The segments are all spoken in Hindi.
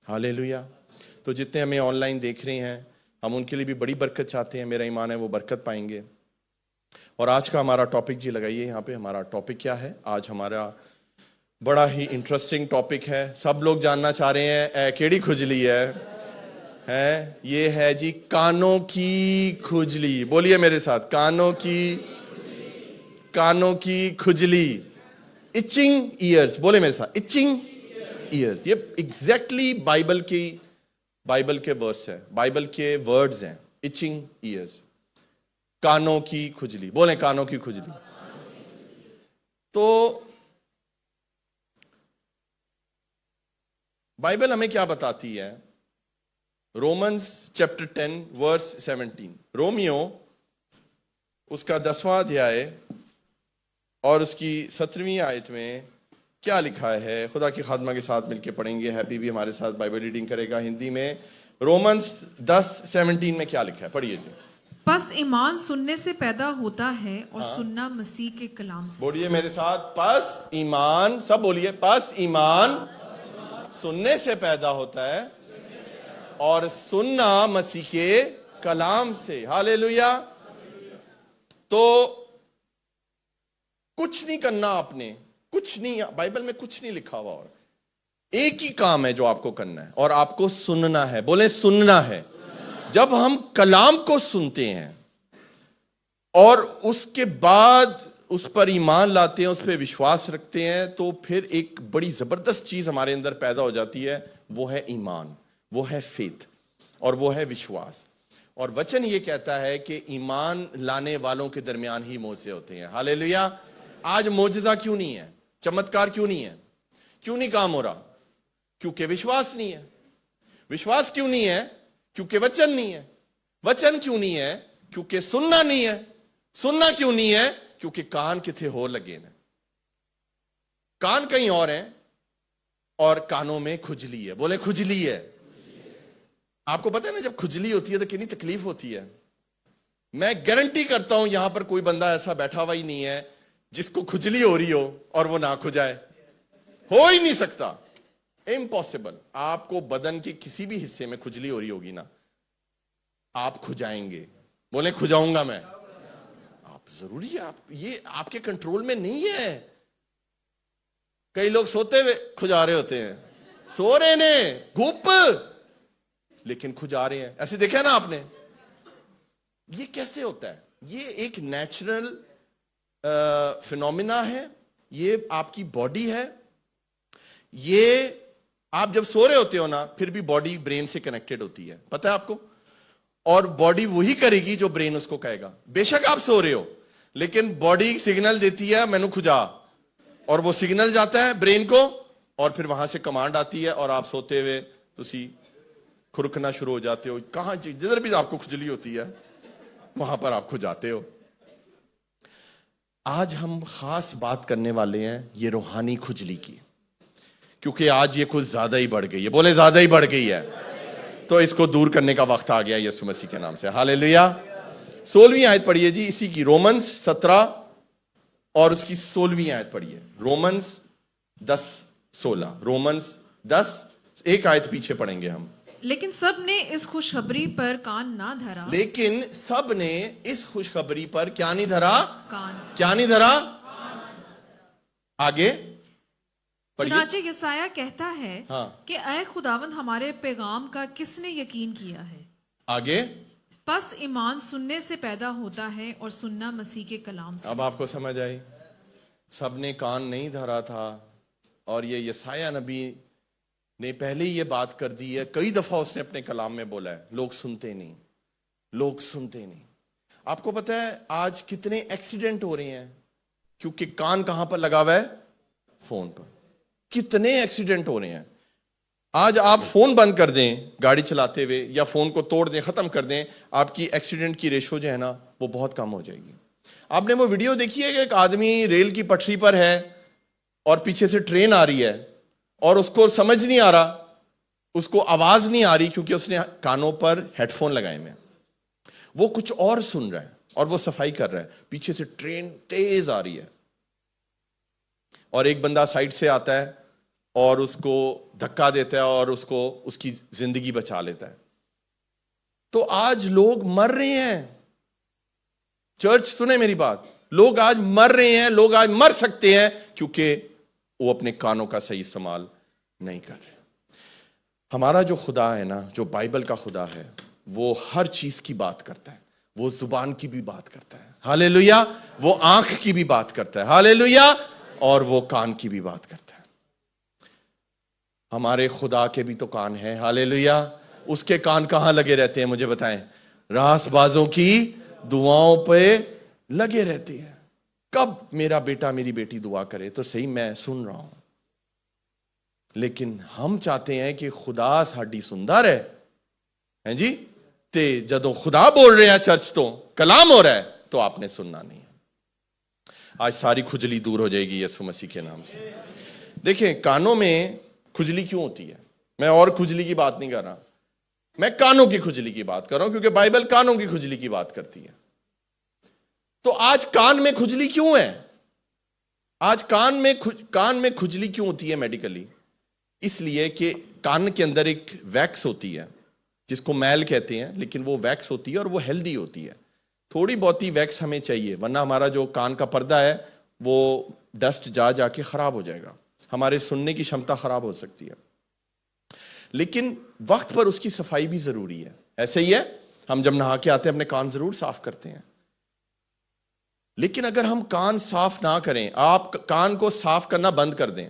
हालेलुया। तो जितने हमें ऑनलाइन देख रहे हैं, हम उनके लिए भी बड़ी बरकत चाहते हैं। मेरा ईमान है वो बरकत पाएंगे। और आज का हमारा टॉपिक, जी लगाइए यहाँ पे, हमारा टॉपिक क्या है आज? हमारा बड़ा ही इंटरेस्टिंग टॉपिक है। सब लोग जानना चाह रहे हैं केड़ी खुजली है ये है जी, कानों की खुजली। बोलिए मेरे साथ, कानों की खुजली, इचिंग ईयर्स। बोले मेरे साथ, इचिंग ईयर्स। ये एग्जैक्टली बाइबल के वर्स है, बाइबल के वर्ड्स हैं। इचिंग ईयर्स, कानों की खुजली। बोले कानों की खुजली। तो बाइबल हमें क्या बताती है? Romans chapter 10 verse 17। रोमियो उसका 10वां अध्याय और उसकी 17वीं आयत में क्या लिखा है? खुदा की खादमा के साथ मिलकर पढ़ेंगे। हैप्पी भी हमारे साथ बाइबल रीडिंग करेगा हिंदी में। रोमन्स 10:17 में क्या लिखा है? पढ़िए जी। बस ईमान सुनने से पैदा होता है और सुनना मसीह के कलाम से। बोलिए मेरे साथ, पस ईमान। सब बोलिए, पस ईमान सुनने से पैदा होता है और सुनना मसीह के कलाम से। हालेलुया। तो कुछ नहीं करना आपने, कुछ नहीं, बाइबल में कुछ नहीं लिखा हुआ, और एक ही काम है जो आपको करना है, और आपको सुनना है। बोले सुनना है। जब हम कलाम को सुनते हैं और उसके बाद उस पर ईमान लाते हैं, उस पर विश्वास रखते हैं, तो फिर एक बड़ी जबरदस्त चीज हमारे अंदर पैदा हो जाती है। वो है ईमान, वो है फेथ, और वो है विश्वास। और वचन ये कहता है कि ईमान लाने वालों के दरमियान ही मोजे होते हैं। हालेलुया। आज मोजज़ा क्यों नहीं है? चमत्कार क्यों नहीं है? क्यों नहीं काम हो रहा? क्योंकि विश्वास नहीं है। विश्वास क्यों नहीं है? क्योंकि वचन नहीं है। वचन क्यों नहीं है? क्योंकि सुनना नहीं है। सुनना क्यों नहीं है? क्योंकि कान किथे हो लगे ना, कान कहीं और हैं और कानों में खुजली है। बोले खुजली है। आपको पता है ना, जब खुजली होती है तो कितनी तकलीफ होती है। मैं गारंटी करता हूं यहां पर कोई बंदा ऐसा बैठा हुआ ही नहीं है जिसको खुजली हो रही हो और वो ना खुजाए। हो ही नहीं सकता, इम्पॉसिबल। आपको बदन के किसी भी हिस्से में खुजली हो रही होगी ना, आप खुजाएंगे। बोले खुजाऊंगा मैं। आप जरूरी है, आप ये आपके कंट्रोल में नहीं है। कई लोग सोते हुए खुजा रहे होते हैं, सो रहे ने घूप, लेकिन खुजा रहे हैं। ऐसे देखा ना आपने? ये कैसे होता है? ये एक नेचुरल फिनोमिना है। ये आपकी बॉडी है। ये आप जब सो रहे होते हो ना, फिर भी बॉडी ब्रेन से कनेक्टेड होती है, पता है आपको? और बॉडी वही करेगी जो ब्रेन उसको कहेगा। बेशक आप सो रहे हो, लेकिन बॉडी सिग्नल देती है मैनू खुजा, और वो सिग्नल जाता है ब्रेन को, और फिर वहां से कमांड आती है, और आप सोते हुए तुसी खुरकना शुरू हो जाते हो। कहां जिधर भी आपको खुजली होती है वहां पर आप खुजाते हो। आज हम खास बात करने वाले हैं ये रूहानी खुजली की, क्योंकि आज ये कुछ ज्यादा ही बढ़ गई है। बोले ज्यादा ही बढ़ गई है। तो इसको दूर करने का वक्त आ गया यीशु मसीह के नाम से। हालेलुया। 16वीं आयत पढ़िए जी इसी की, रोमन्स 17 और उसकी 16वीं आयत पढ़िए। रोमन्स 10:16। रोमन्स 10, एक आयत पीछे पढ़ेंगे हम। लेकिन सब ने इस खुशखबरी पर कान ना धरा। लेकिन सब ने इस खुशखबरी पर क्या नहीं धरा? कान। क्या नहीं धरा? आगे चुनाचे यसाया कहता है हाँ। कि ऐ खुदावंद हमारे पैगाम का किसने यकीन किया है। आगे बस ईमान सुनने से पैदा होता है और सुनना मसीह के कलाम से। अब आपको समझ आई? सबने कान नहीं धरा था, और ये यसाया नबी ने पहले ही ये बात कर दी है। कई दफा उसने अपने कलाम में बोला है, लोग सुनते नहीं, लोग सुनते नहीं। आपको पता है आज कितने एक्सीडेंट हो रहे हैं? क्योंकि कान कहां पर लगा हुआ है? फोन पर। कितने एक्सीडेंट हो रहे हैं। आज आप फोन बंद कर दें गाड़ी चलाते हुए, या फोन को तोड़ दें, खत्म कर दें, आपकी एक्सीडेंट की रेशो जो है ना वो बहुत कम हो जाएगी। आपने वो वीडियो देखी है कि एक आदमी रेल की पटरी पर है और पीछे से ट्रेन आ रही है, और उसको समझ नहीं आ रहा, उसको आवाज नहीं आ रही, क्योंकि उसने कानों पर हेडफोन लगाए हुए हैं। वो कुछ और सुन रहा है और वो सफाई कर रहा है, पीछे से ट्रेन तेज आ रही है, और एक बंदा साइड से आता है और उसको धक्का देता है और उसको उसकी जिंदगी बचा लेता है। तो आज लोग मर रहे हैं। चर्च सुने मेरी बात, लोग आज मर रहे हैं, लोग आज मर सकते हैं क्योंकि वो अपने कानों का सही इस्तेमाल नहीं कर रहे। हमारा जो खुदा है ना, जो बाइबल का खुदा है, वो हर चीज की बात करता है। वो जुबान की भी बात करता है, हालेलुया। वो आंख की भी बात करता है, हालेलुया। और वो कान की भी बात करता है। हमारे खुदा के भी तो कान है, हालेलुया। उसके कान कहां लगे रहते हैं मुझे बताएं? रासबाजों की दुआओं पे लगे रहते हैं। कब मेरा बेटा मेरी बेटी दुआ करे तो सही, मैं सुन रहा हूं। लेकिन हम चाहते हैं कि खुदा साडी सुनदा रहे, हैं जी। ते जदों खुदा बोल रहे हैं, चर्च तो कलाम हो रहा है, तो आपने सुनना नहीं है। आज सारी खुजली दूर हो जाएगी यीशु मसीह के नाम से। देखें, कानों में खुजली क्यों होती है? मैं और खुजली की बात नहीं कर रहा, मैं कानों की खुजली की बात कर रहा हूं, क्योंकि बाइबल कानों की खुजली की बात करती है। तो आज कान में खुजली क्यों है? आज कान में खुजली क्यों होती है मेडिकली? इसलिए कि कान के अंदर एक वैक्स होती है जिसको मैल कहते हैं, लेकिन वो वैक्स होती है और वो हेल्दी होती है। थोड़ी बहुत ही वैक्स हमें चाहिए, वरना हमारा जो कान का पर्दा है वो डस्ट जा जाके खराब हो जाएगा, हमारे सुनने की क्षमता खराब हो सकती है। लेकिन वक्त पर उसकी सफाई भी जरूरी है। ऐसे ही है, हम जब नहा के आते हैं अपने कान जरूर साफ करते हैं। लेकिन अगर हम कान साफ ना करें, आप कान को साफ करना बंद कर दें,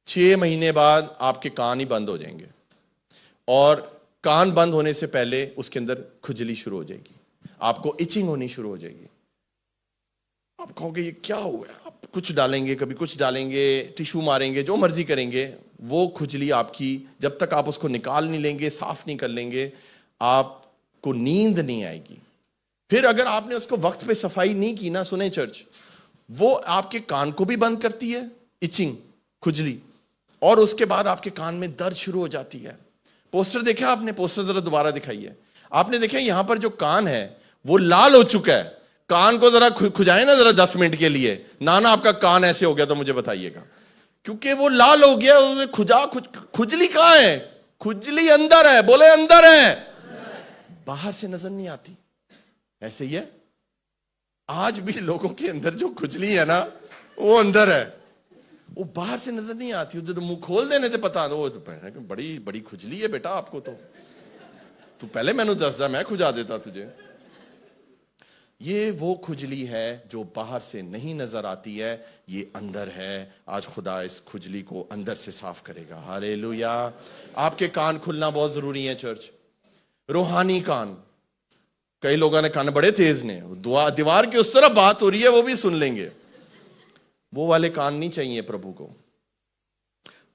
6 महीने बाद आपके कान ही बंद हो जाएंगे। और कान बंद होने से पहले उसके अंदर खुजली शुरू हो जाएगी, आपको इचिंग होनी शुरू हो जाएगी। आप कहोगे ये क्या हुआ? आप कुछ डालेंगे, कभी कुछ डालेंगे, टिश्यू मारेंगे, जो मर्जी करेंगे, वो खुजली आपकी जब तक आप उसको निकाल नहीं लेंगे, साफ नहीं कर लेंगे, आपको नींद नहीं आएगी। फिर अगर आपने उसको वक्त पे सफाई नहीं की ना, सुने चर्च, वो आपके कान को भी बंद करती है, इचिंग, खुजली, और उसके बाद आपके कान में दर्द शुरू हो जाती है। पोस्टर देखा आपने? पोस्टर जरा दोबारा दिखाइए। आपने देखा यहां पर जो कान है वो लाल हो चुका है। कान को जरा खुजाए ना जरा 10 मिनट के लिए। ना आपका कान ऐसे हो गया तो मुझे बताइएगा, क्योंकि वो लाल हो गया, उसमें खुजली कहां है? खुजली अंदर है, बोले अंदर है, बाहर से नजर नहीं आती। ऐसे ही है, आज भी लोगों के अंदर जो खुजली है ना, वो अंदर है, वो बाहर से नजर नहीं आती। जो मुंह खोल देने से पता, वो तो बड़ी बड़ी खुजली है बेटा आपको, तो तू पहले मैंने दस मैं खुजा देता तुझे। ये वो खुजली है जो बाहर से नहीं नजर आती है, ये अंदर है। आज खुदा इस खुजली को अंदर से साफ करेगा, हालेलुया। आपके कान खुलना बहुत जरूरी है चर्च। रूहानी कान, कई लोगों ने कान बड़े तेज ने, दीवार की उस तरफ बात हो रही है वो भी सुन लेंगे। वो वाले कान नहीं चाहिए प्रभु को।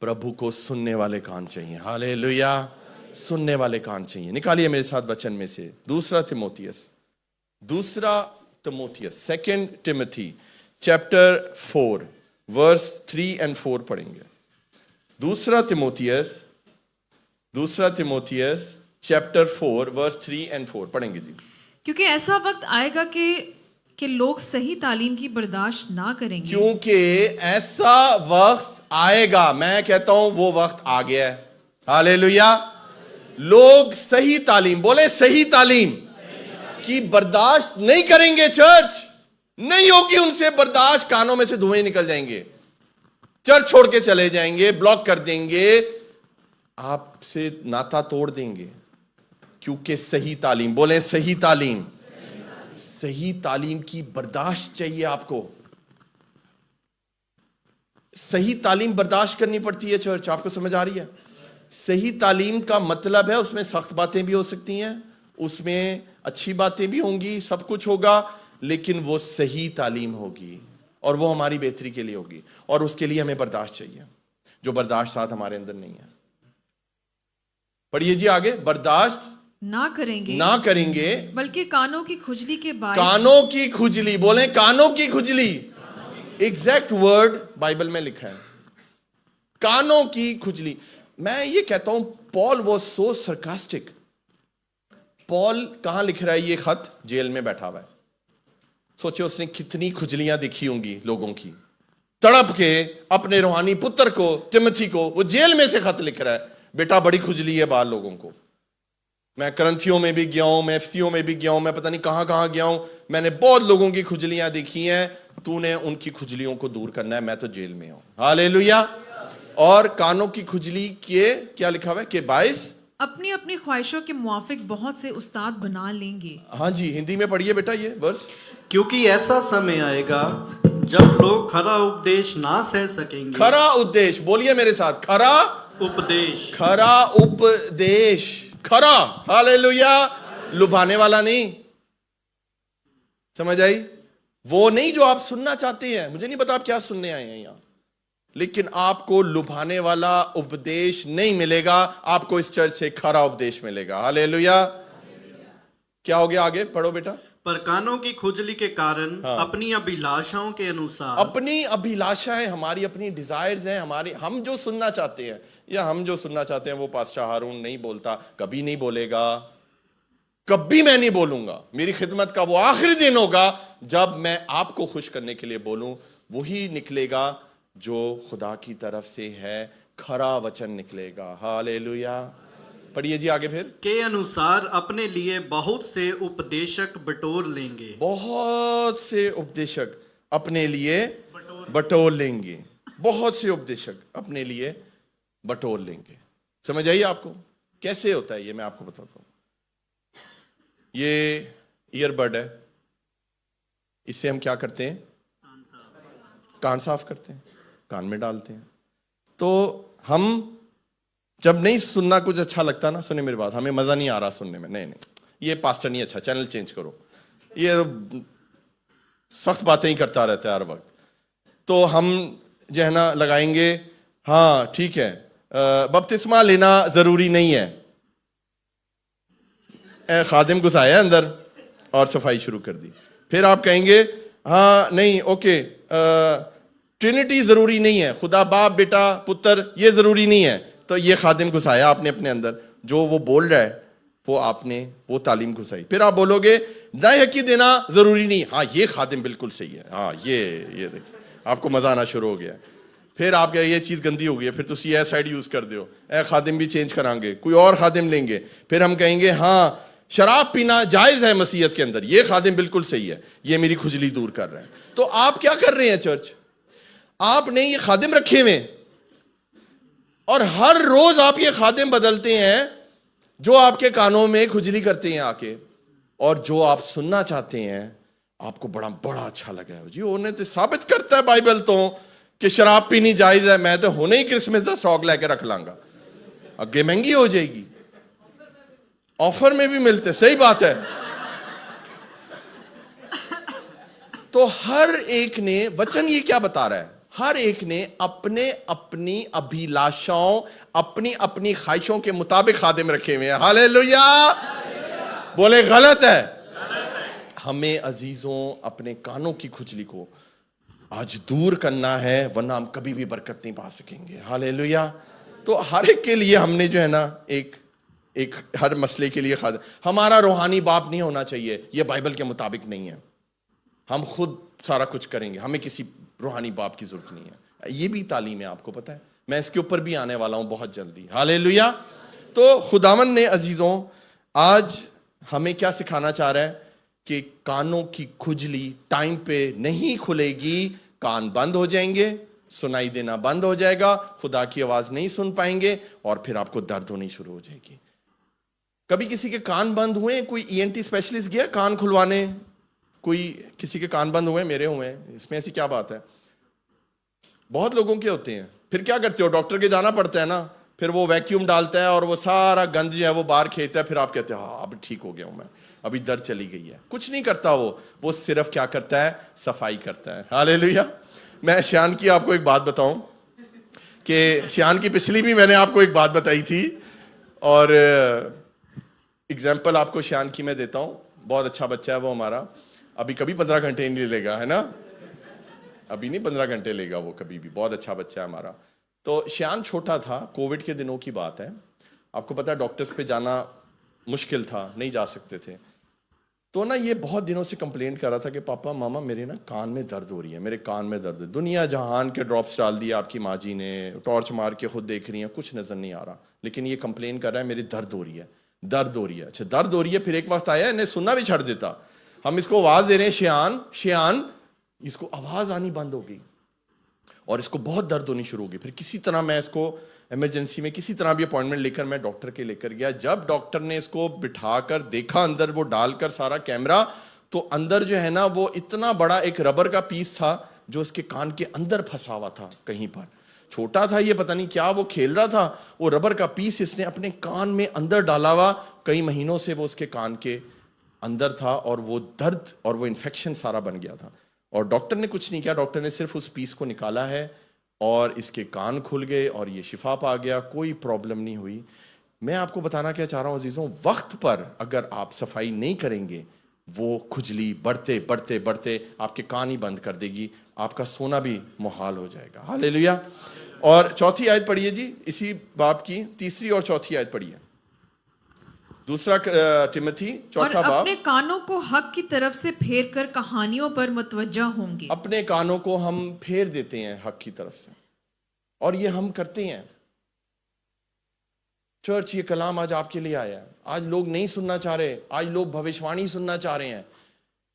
प्रभु को सुनने वाले कान चाहिए, हालेलुया। सुनने वाले कान चाहिए। निकालिए मेरे साथ वचन में से दूसरा तिमोथियस, सेकंड टिमोथी चैप्टर 4 वर्स 3 और 4 पढ़ेंगे। दूसरा तिमोथियस चैप्टर 4 वर्स 3 और 4 पढ़ेंगे जी। क्योंकि ऐसा वक्त आएगा कि लोग सही तालीम की बर्दाश्त ना करेंगे। क्योंकि ऐसा वक्त आएगा, मैं कहता हूं वो वक्त आ गया है, हालेलुया। लोग सही तालीम, बोले सही तालीम की बर्दाश्त नहीं करेंगे। चर्च नहीं होगी उनसे बर्दाश्त, कानों में से धुएं निकल जाएंगे, चर्च छोड़ के चले जाएंगे, ब्लॉक कर देंगे, आपसे नाता तोड़ देंगे। क्योंकि सही तालीम, बोले सही तालीम, सही तालीम की बर्दाश्त चाहिए आपको। सही तालीम बर्दाश्त करनी पड़ती है चर्च, आपको समझ आ रही है? सही तालीम का मतलब है उसमें सख्त बातें भी हो सकती हैं, उसमें अच्छी बातें भी होंगी, सब कुछ होगा, लेकिन वो सही तालीम होगी और वो हमारी बेहतरी के लिए होगी। और उसके लिए हमें बर्दाश्त चाहिए, जो बर्दाश्त साथ हमारे अंदर नहीं है। पढ़िए जी आगे। बर्दाश्त ना करेंगे बल्कि कानों की खुजली के बायस, कानों की खुजली, बोले कानों की खुजली, एग्जैक्ट वर्ड बाइबल में लिखा है, कानों की खुजली। मैं ये कहता हूं Paul was so sarcastic. Paul कहां लिख रहा है ये खत? जेल में बैठा हुआ है। सोचो उसने कितनी खुजलियां देखी होंगी लोगों की, तड़प के अपने रूहानी पुत्र को, तिमोथी को, वो जेल में से खत लिख रहा है, बेटा बड़ी खुजली है बाहर लोगों को, मैं करंथियों में भी गया हूं, मैं एफसीओ में भी गया हूं, मैं पता नहीं कहां कहां गया हूं, मैंने बहुत लोगों की खुजलियां देखी हैं, तूने उनकी खुजलियों को दूर करना है, मैं तो जेल में हूं। हालेलुया। और कानों की खुजली के क्या लिखा हुआ है कि बाइस अपनी अपनी ख्वाहिशों के मुआफिक बहुत से उस्ताद बना लेंगे। हाँ जी, हिंदी में पढ़िए बेटा ये वर्स। क्योंकि ऐसा समय आएगा जब लोग खरा उपदेश ना सह सकेंगे। खरा उपदेश, बोलिए मेरे साथ, खरा उपदेश, खरा उपदेश, खरा, हालेलुया, लुभाने वाला नहीं, समझ आई? वो नहीं जो आप सुनना चाहते हैं। मुझे नहीं पता आप क्या सुनने आए हैं यहां, लेकिन आपको लुभाने वाला उपदेश नहीं मिलेगा, आपको इस चर्च से खरा उपदेश मिलेगा। हालेलुया। क्या हो गया, आगे पढ़ो बेटा। पर कानों की खुजली के कारण अपनी अभिलाषाओं के अनुसार, अपनी अभिलाषाएं, हमारी अपनी डिजायर्स हैं, हमारी, हम जो सुनना चाहते हैं, या हम जो सुनना चाहते हैं वो पास्टर हारून नहीं बोलता, कभी नहीं बोलेगा, कभी मैं नहीं बोलूंगा। मेरी खिदमत का वो आखिरी दिन होगा जब मैं आपको खुश करने के लिए बोलूं, वही निकलेगा जो खुदा की तरफ से है, खरा वचन निकलेगा। हालेलुया। पढ़िए जी आगे फिर। के अनुसार अपने लिए बहुत से उपदेशक बटोर लेंगे। बहुत से उपदेशक अपने लिए बटोर लेंगे। बहुत से उपदेशक अपने लिए बटोर लेंगे। समझ आइए आपको कैसे होता है ये, मैं आपको बताता हूं। ये ईयरबड है, इससे हम क्या करते हैं, कान साफ करते हैं, कान में डालते हैं। तो हम जब नहीं सुनना कुछ अच्छा लगता ना, सुने मेरी बात, हमें मजा नहीं आ रहा सुनने में, नहीं ये पास्टर नहीं अच्छा, चैनल चेंज करो, ये सख्त बातें ही करता रहता है हर वक्त, तो हम जो है ना लगाएंगे, हाँ ठीक है, बपतिस्मा लेना जरूरी नहीं है, खादिम घुसाया अंदर और सफाई शुरू कर दी। फिर आप कहेंगे हाँ नहीं ओके, ट्रिनिटी जरूरी नहीं है, खुदा बाप बेटा पुत्र ये जरूरी नहीं है, तो ये खादिम घुसाया आपने अपने अंदर, जो वो बोल रहा है वो आपने वो तालीम घुसाई। फिर आप बोलोगे दाएं हकी देना जरूरी नहीं, हाँ ये खादिम बिल्कुल सही है, हाँ ये देखिए आपको मजा आना शुरू हो गया। फिर आप कहे ये चीज गंदी हो गई है, फिर तुम ये साइड यूज कर दो, ए खादिम भी चेंज करांगे, कोई और खादिम लेंगे। फिर हम कहेंगे हाँ शराब पीना जायज है मसीहत के अंदर, ये खादिम बिल्कुल सही है, ये मेरी खुजली दूर कर रहा है। तो आप क्या कर रहे हैं चर्च, आपने ये खादिम रखे हुए और हर रोज आप ये खादिम बदलते हैं जो आपके कानों में खुजली करते हैं आके, और जो आप सुनना चाहते हैं आपको बड़ा बड़ा अच्छा लगा है जी, उन्हें तो साबित करता है बाइबल तो कि शराब पीनी जायज है, मैं तो होने ही क्रिसमस का स्टॉक लेके रख लांगा, आगे महंगी हो जाएगी, ऑफर में भी मिलते, सही बात है। तो हर एक ने, वचन ये क्या बता रहा है, हर एक ने अपने अपनी अभिलाषाओं, अपनी अपनी ख्वाहिशों के मुताबिक खादिम रखे हुए हैं। हालेलुया। बोले गलत है। हमें अजीजों अपने कानों की खुजली को आज दूर करना है, वरना हम कभी भी बरकत नहीं पा सकेंगे। हालेलुया। तो हर एक के लिए हमने जो है ना एक हर मसले के लिए खादिम, हमारा रूहानी बाप नहीं होना चाहिए, यह बाइबल के मुताबिक नहीं है, हम खुद सारा कुछ करेंगे, हमें किसी रूहानी बाप की जरूरत नहीं है। ये भी तालीम है, आपको पता है, मैं इसके ऊपर भी आने वाला हूं बहुत जल्दी। हालेलुया। तो खुदावन ने अजीजों आज हमें क्या सिखाना चाह रहा है कि कानों की खुजली टाइम पे नहीं खुलेगी, कान बंद हो जाएंगे, सुनाई देना बंद हो जाएगा, खुदा की आवाज नहीं सुन पाएंगे और फिर आपको दर्द होनी शुरू हो जाएगी। कभी किसी के कान बंद हुए, कोई ईएनटी स्पेशलिस्ट गया कान खुलवाने, कोई किसी के कान बंद हुए, मेरे हुए, इसमें ऐसी क्या बात है, बहुत लोगों के होते हैं। फिर क्या करते हो, डॉक्टर के जाना पड़ता है ना, फिर वो वैक्यूम डालता है और वो सारा गंद जो है वो बाहर खींचता है, फिर आप कहते हो हाँ अब ठीक हो गया हूं मैं, अभी दर्द चली गई है। कुछ नहीं करता वो सिर्फ क्या करता है, सफाई करता है। हालेलुया। मैं श्यान की आपको एक बात बताऊं कि श्यान की पिछली भी मैंने आपको एक बात बताई थी, और एग्जाम्पल आपको श्यान की मैं देता हूं। बहुत अच्छा बच्चा है वो हमारा, अभी कभी 15 घंटे नहीं लेगा, है ना, अभी नहीं 15 घंटे लेगा वो कभी भी, बहुत अच्छा बच्चा है हमारा। तो श्यान छोटा था, कोविड के दिनों की बात है, आपको पता है डॉक्टर्स पे जाना मुश्किल था, नहीं जा सकते थे। तो ना ये बहुत दिनों से कंप्लेंट कर रहा था कि पापा मामा मेरे ना कान में दर्द हो रही है, मेरे कान में दर्द है। दुनिया जहान के ड्रॉप्स डाल दिए आपकी माँ जी ने, टॉर्च मार के खुद देख रही हैं, कुछ नजर नहीं आ रहा, लेकिन ये कंप्लेन कर रहा है मेरी दर्द हो रही है, दर्द हो रही है। अच्छा दर्द हो रही है, फिर एक वक्त आया इन्हें सुनना भी छड़ देता। हम इसको आवाज दे रहे हैं शियान शियान, इसको आवाज आनी बंद हो गई और इसको बहुत दर्द होनी शुरू हो गई। फिर किसी तरह मैं इसको इमरजेंसी में किसी तरह भी अपॉइंटमेंट लेकर मैं डॉक्टर के लेकर गया। जब डॉक्टर ने इसको बिठाकर देखा अंदर, वो डालकर सारा कैमरा, तो अंदर जो है ना वो इतना बड़ा एक रबर का पीस था जो उसके कान के अंदर फंसा हुआ था। कहीं पर छोटा था ये, पता नहीं क्या वो खेल रहा था, वो रबर का पीस इसने अपने कान में अंदर डाला हुआ, कई महीनों से वो उसके कान के अंदर था और वो दर्द और वो इन्फेक्शन सारा बन गया था। और डॉक्टर ने कुछ नहीं किया, डॉक्टर ने सिर्फ उस पीस को निकाला है और इसके कान खुल गए और ये शिफा पा गया, कोई प्रॉब्लम नहीं हुई। मैं आपको बताना क्या चाह रहा हूं अजीजों, वक्त पर अगर आप सफाई नहीं करेंगे वो खुजली बढ़ते बढ़ते बढ़ते आपके कान ही बंद कर देगी, आपका सोना भी मुहाल हो जाएगा। हालेलुया। और चौथी आयत पढ़िए जी, इसी बाब की तीसरी और चौथी आयत पढ़िए, दूसरा टिमोथी और चौथा बाब। अपने कानों को हक की तरफ से फेर कर कहानियों पर मुतवज्जा होंगे। अपने कानों को हम फेर देते हैं हक की तरफ से, और ये हम करते हैं। चर्च ये कलाम आज आपके लिए आया है। आज लोग नहीं सुनना चाह रहे, आज लोग भविष्यवाणी सुनना चाह रहे हैं।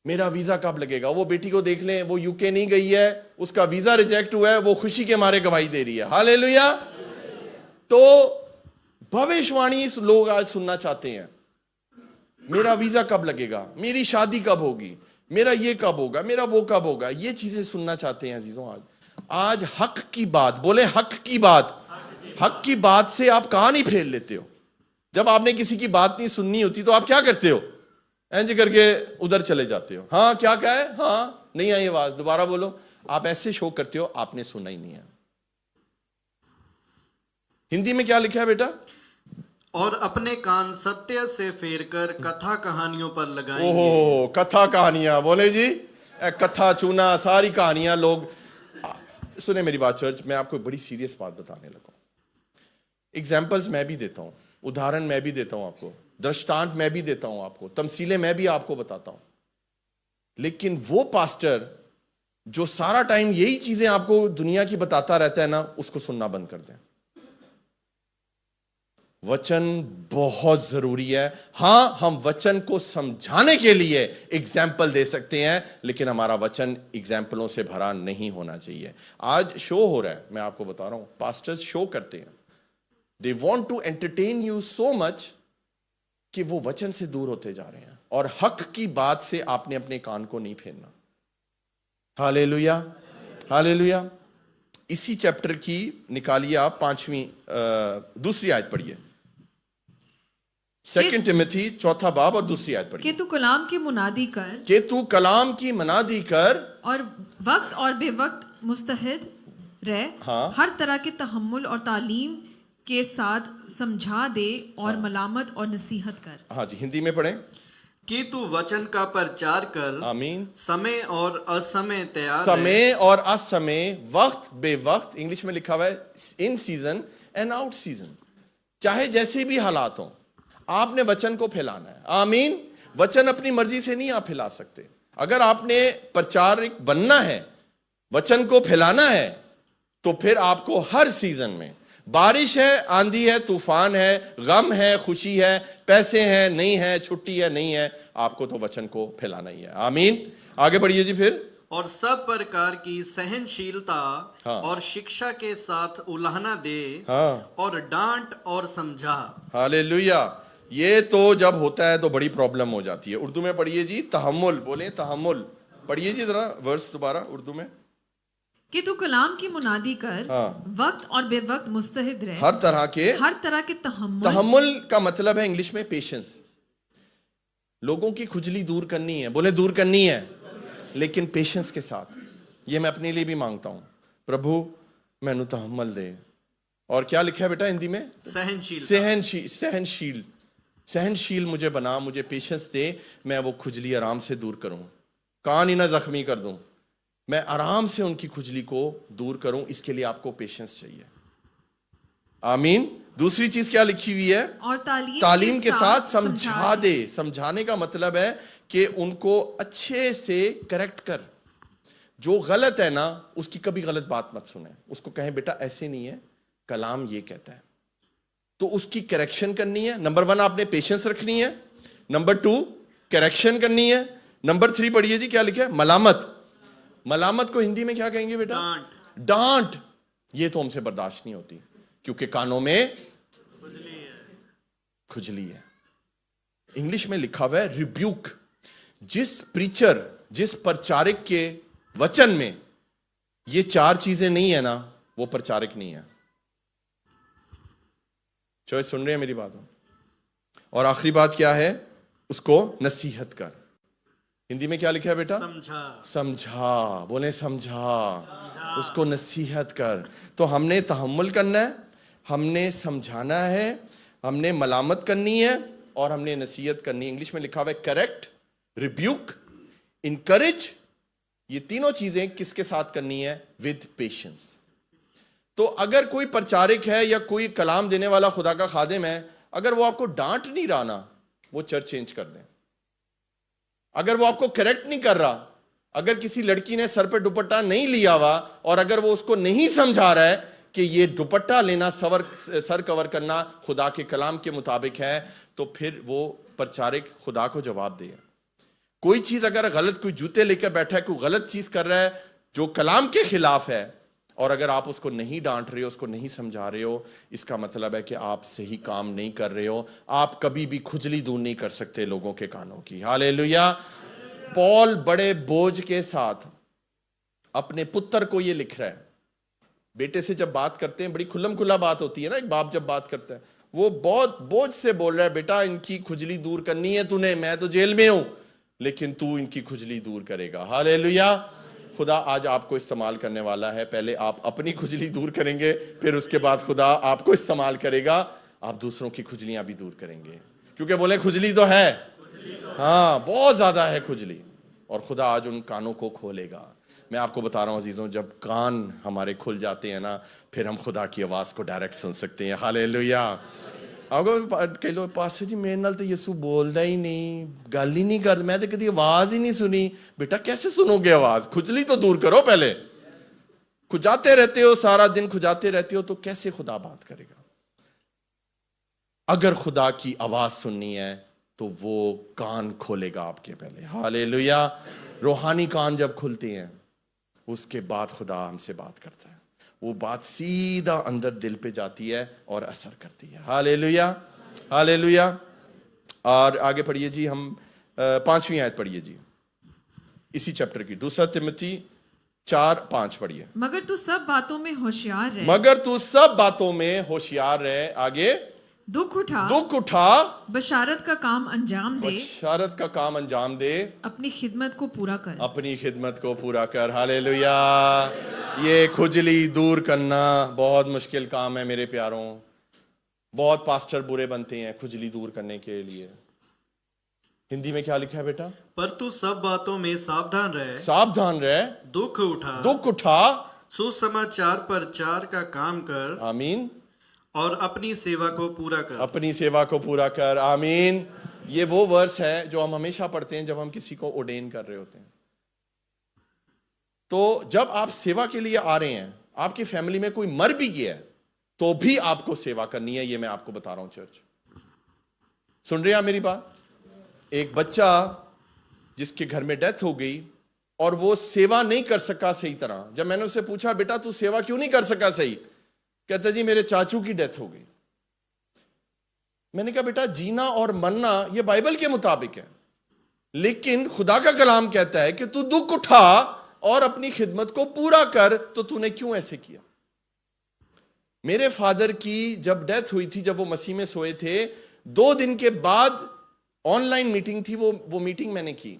मेरा वीजा कब लगेगा? वो बेटी को देख लें, वो यूके नहीं गई है, उसका वीजा रिजेक्ट हुआ है, वो खुशी के मारे गवाही दे रही है। हालेलुया। तो भविष्यवाणी लोग आज सुनना चाहते हैं। मेरा वीजा कब लगेगा, मेरी शादी कब होगी, मेरा ये कब होगा, मेरा वो कब होगा, ये चीजें सुनना चाहते हैं अजीजों। आज हक की बात, बोले हक की बात, हक की बात से आप कहां नहीं फेर लेते हो। जब आपने किसी की बात नहीं सुननी होती तो आप क्या करते हो? ऐसे करके उधर चले जाते हो। हाँ क्या कहा है, हाँ नहीं आई आवाज, दोबारा बोलो। आप ऐसे शो करते हो आपने सुना ही नहीं है। हिंदी में क्या लिखा है बेटा? और अपने कान सत्य से फेर कर कथा कहानियों पर लगाएंगे। ओहो, कथा कहानियां, बोले जी कथा चूना सारी कहानियां लोग। सुने मेरी बात चर्च, मैं आपको बड़ी सीरियस बात बताने लगा। एग्जाम्पल्स मैं भी देता हूं, उदाहरण मैं भी देता हूं आपको, दृष्टांत मैं भी देता हूं आपको, तमसीलें मैं भी आपको बताता हूं। लेकिन वो पास्टर जो सारा टाइम यही चीजें आपको दुनिया की बताता रहता है ना, उसको सुनना बंद कर दें। वचन बहुत जरूरी है। हां, हम वचन को समझाने के लिए एग्जाम्पल दे सकते हैं, लेकिन हमारा वचन एग्जाम्पलों से भरा नहीं होना चाहिए। आज शो हो रहा है, मैं आपको बता रहा हूं, पास्टर्स शो करते हैं। They want to entertain you so much कि वो वचन से दूर होते जा रहे हैं, और हक की बात से आपने अपने कान को नहीं फेरना। Hallelujah, hallelujah. इसी चैप्टर की निकालिए आप दूसरी आयत पढ़िए, 2 टिमोथी चौथा बाब और दूसरी आयत पढ़िए। कि तू कलाम की मुनादी कर, कि तू कलाम की मनादी कर, और वक्त और बेवक्त मुस्तहिद रह। हाँ। हर तरह के तहम्मुल और तालीम के साथ समझा दे और मलामत और नसीहत कर। हाँ जी, हिंदी में पढ़ें। कि तू वचन का प्रचार कर, आमीन। समय और असमय तैयार समय और असमय, वक्त बेवक्त, इंग्लिश में लिखा हुआ है इन सीजन एंड आउट सीजन। चाहे जैसे भी हालात हों, आपने वचन को फैलाना है। आमीन। वचन अपनी मर्जी से नहीं आप फैला सकते। अगर आपने प्रचारक बनना है, वचन को फैलाना है, तो फिर आपको हर सीजन में, बारिश है, आंधी है, तूफान है, गम है, खुशी है, पैसे हैं, नहीं है, छुट्टी है, नहीं है, आपको तो वचन को फैलाना ही है। आमीन। आगे बढ़िए जी फिर। और सब प्रकार की सहनशीलता हाँ। और शिक्षा के साथ उलाहना दे, हाँ। और डांट और समझा। हालेलुया। ये तो जब होता है तो बड़ी प्रॉब्लम हो जाती है। उर्दू में पढ़िए जी, तहम्मुल, बोले तहम्मुल। पढ़िए जी जरा वर्स दोबारा उर्दू में। कि तू कलाम की मुनादी कर, हाँ। वक्त और बेवक्त मुस्तहिद रह। हर तरह के तहम्मुल का मतलब है इंग्लिश में पेशेंस। लोगों की खुजली दूर करनी है, बोले दूर करनी है, लेकिन पेशेंस के साथ। ये मैं अपने लिए भी मांगता हूं, प्रभु मैनू तहम्मुल दे। और क्या लिखा है बेटा हिंदी में? सहनशील। सहनशील मुझे बना, मुझे पेशेंस दे, मैं वो खुजली आराम से दूर करूं, कान ही ना जख्मी कर दूं, मैं आराम से उनकी खुजली को दूर करूं। इसके लिए आपको पेशेंस चाहिए। आमीन। दूसरी चीज क्या लिखी हुई है? और तालीम के साथ समझा दे। समझाने का मतलब है कि उनको अच्छे से करेक्ट कर। जो गलत है ना, उसकी कभी गलत बात मत सुने, उसको कहें बेटा ऐसे नहीं है, कलाम ये कहता है, तो उसकी करेक्शन करनी है। नंबर 1 आपने पेशेंस रखनी है, नंबर 2 करेक्शन करनी है, नंबर 3 पढ़िए जी क्या लिखा है, मलामत। मलामत को हिंदी में क्या कहेंगे बेटा, डांट। ये तो हमसे बर्दाश्त नहीं होती, क्योंकि कानों में खुजली है। इंग्लिश में लिखा हुआ है रिब्यूक। जिस प्रीचर, जिस प्रचारक के वचन में ये 4 चीजें नहीं है ना, वो प्रचारक नहीं है। चॉइस सुन रहे हैं मेरी बात? और आखिरी बात क्या है, उसको नसीहत कर। हिंदी में क्या लिखा है बेटा, समझा। बोले समझा, उसको नसीहत कर। तो हमने तहम्मुल करना है, हमने समझाना है, हमने मलामत करनी है और हमने नसीहत करनी है। इंग्लिश में लिखा हुआ है करेक्ट, रिब्यूक, इनकरेज। ये तीनों चीजें किसके साथ करनी है, विद पेशेंस। तो अगर कोई प्रचारक है या कोई कलाम देने वाला खुदा का खादिम है, अगर वो आपको डांट नहीं रहा ना, वो चर्च चेंज कर दें। अगर वो आपको करेक्ट नहीं कर रहा, अगर किसी लड़की ने सर पे दुपट्टा नहीं लिया हुआ और अगर वो उसको नहीं समझा रहा है कि ये दुपट्टा लेना, सर कवर करना खुदा के कलाम के मुताबिक है, तो फिर वो प्रचारक खुदा को जवाब दे। कोई चीज अगर गलत, कोई जूते लेकर बैठा है, कोई गलत चीज कर रहा है जो कलाम के खिलाफ है, और अगर आप उसको नहीं डांट रहे हो, उसको नहीं समझा रहे हो, इसका मतलब है कि आप सही काम नहीं कर रहे हो। आप कभी भी खुजली दूर नहीं कर सकते लोगों के कानों की। हालेलुया। पॉल बड़े बोझ के साथ अपने पुत्र को ये लिख रहा है। बेटे से जब बात करते हैं, बड़ी खुल्लम खुल्ला बात होती है ना, एक बाप जब बात करता है, वो बहुत बोझ से बोल रहा है, बेटा इनकी खुजली दूर करनी है तूने, मैं तो जेल में हूं, लेकिन तू इनकी खुजली दूर करेगा। हालेलुया। खुदा आज आपको इस्तेमाल करने वाला है। पहले आप अपनी खुजली दूर करेंगे, फिर उसके बाद खुदा आपको इस्तेमाल करेगा, आप दूसरों की खुजलियां भी दूर करेंगे। क्योंकि बोले खुजली तो है, हाँ बहुत ज्यादा है खुजली, और खुदा आज उन कानों को खोलेगा। मैं आपको बता रहा हूं अजीजों, जब कान हमारे खुल जाते हैं ना, फिर हम खुदा की आवाज को डायरेक्ट सुन सकते हैं। हालेलुया। आपको कई लोग, पास्टर जी मेरे नाल तो यीशु बोलता ही नहीं, गल ही नहीं करता, मैं तो कभी आवाज ही नहीं सुनी। बेटा कैसे सुनोगे आवाज, खुजली तो दूर करो पहले। खुजाते रहते हो, सारा दिन खुजाते रहते हो, तो कैसे खुदा बात करेगा? अगर खुदा की आवाज सुननी है तो वो कान खोलेगा आपके पहले। हालेलुया। रूहानी कान जब खुलते हैं, उसके बाद खुदा हमसे बात करता है। वो बात सीधा अंदर दिल पे जाती है और असर करती है। Hallelujah, hallelujah. और आगे पढ़िए जी, हम 5वीं आयत पढ़िए जी, इसी चैप्टर की, 2 तिमोथी 4:5 पढ़िए। मगर तू सब बातों में होशियार रहे, मगर तू सब बातों में होशियार रहे। आगे, दुख उठा, बशारत का काम अंजाम दे, बशारत का काम अंजाम दे, अपनी खिदमत को पूरा कर, अपनी खिदमत को पूरा कर। हालेलुया। ये खुजली दूर करना बहुत मुश्किल काम है मेरे प्यारों। बहुत पास्टर बुरे बनते हैं खुजली दूर करने के लिए। हिंदी में क्या लिखा है बेटा, पर तू सब बातों में सावधान रहे, सावधान रहे, दुख उठा, सुसमाचार प्रचार का काम कर, आमीन, और अपनी सेवा को पूरा कर, अपनी सेवा को पूरा कर। आमीन। ये वो वर्स है जो हम हमेशा पढ़ते हैं जब हम किसी को ऑर्डेन कर रहे होते हैं। तो जब आप सेवा के लिए आ रहे हैं, आपकी फैमिली में कोई मर भी गया है, तो भी आपको सेवा करनी है। ये मैं आपको बता रहा हूं चर्च। सुन रहे हैं आप मेरी बात? एक बच्चा जिसके घर में डेथ हो गई और वो सेवा नहीं कर सका सही तरह, जब मैंने उससे पूछा बेटा तू सेवा क्यों नहीं कर सका सही, कहता जी मेरे चाचू की डेथ हो गई। मैंने कहा बेटा जीना और मरना ये बाइबल के मुताबिक है, लेकिन खुदा का कलाम कहता है कि तू दुख उठा और अपनी खिदमत को पूरा कर। तो तूने क्यों ऐसे किया? मेरे फादर की जब डेथ हुई थी, जब वो मसीह में सोए थे, 2 दिन के बाद ऑनलाइन मीटिंग थी, वो मीटिंग मैंने की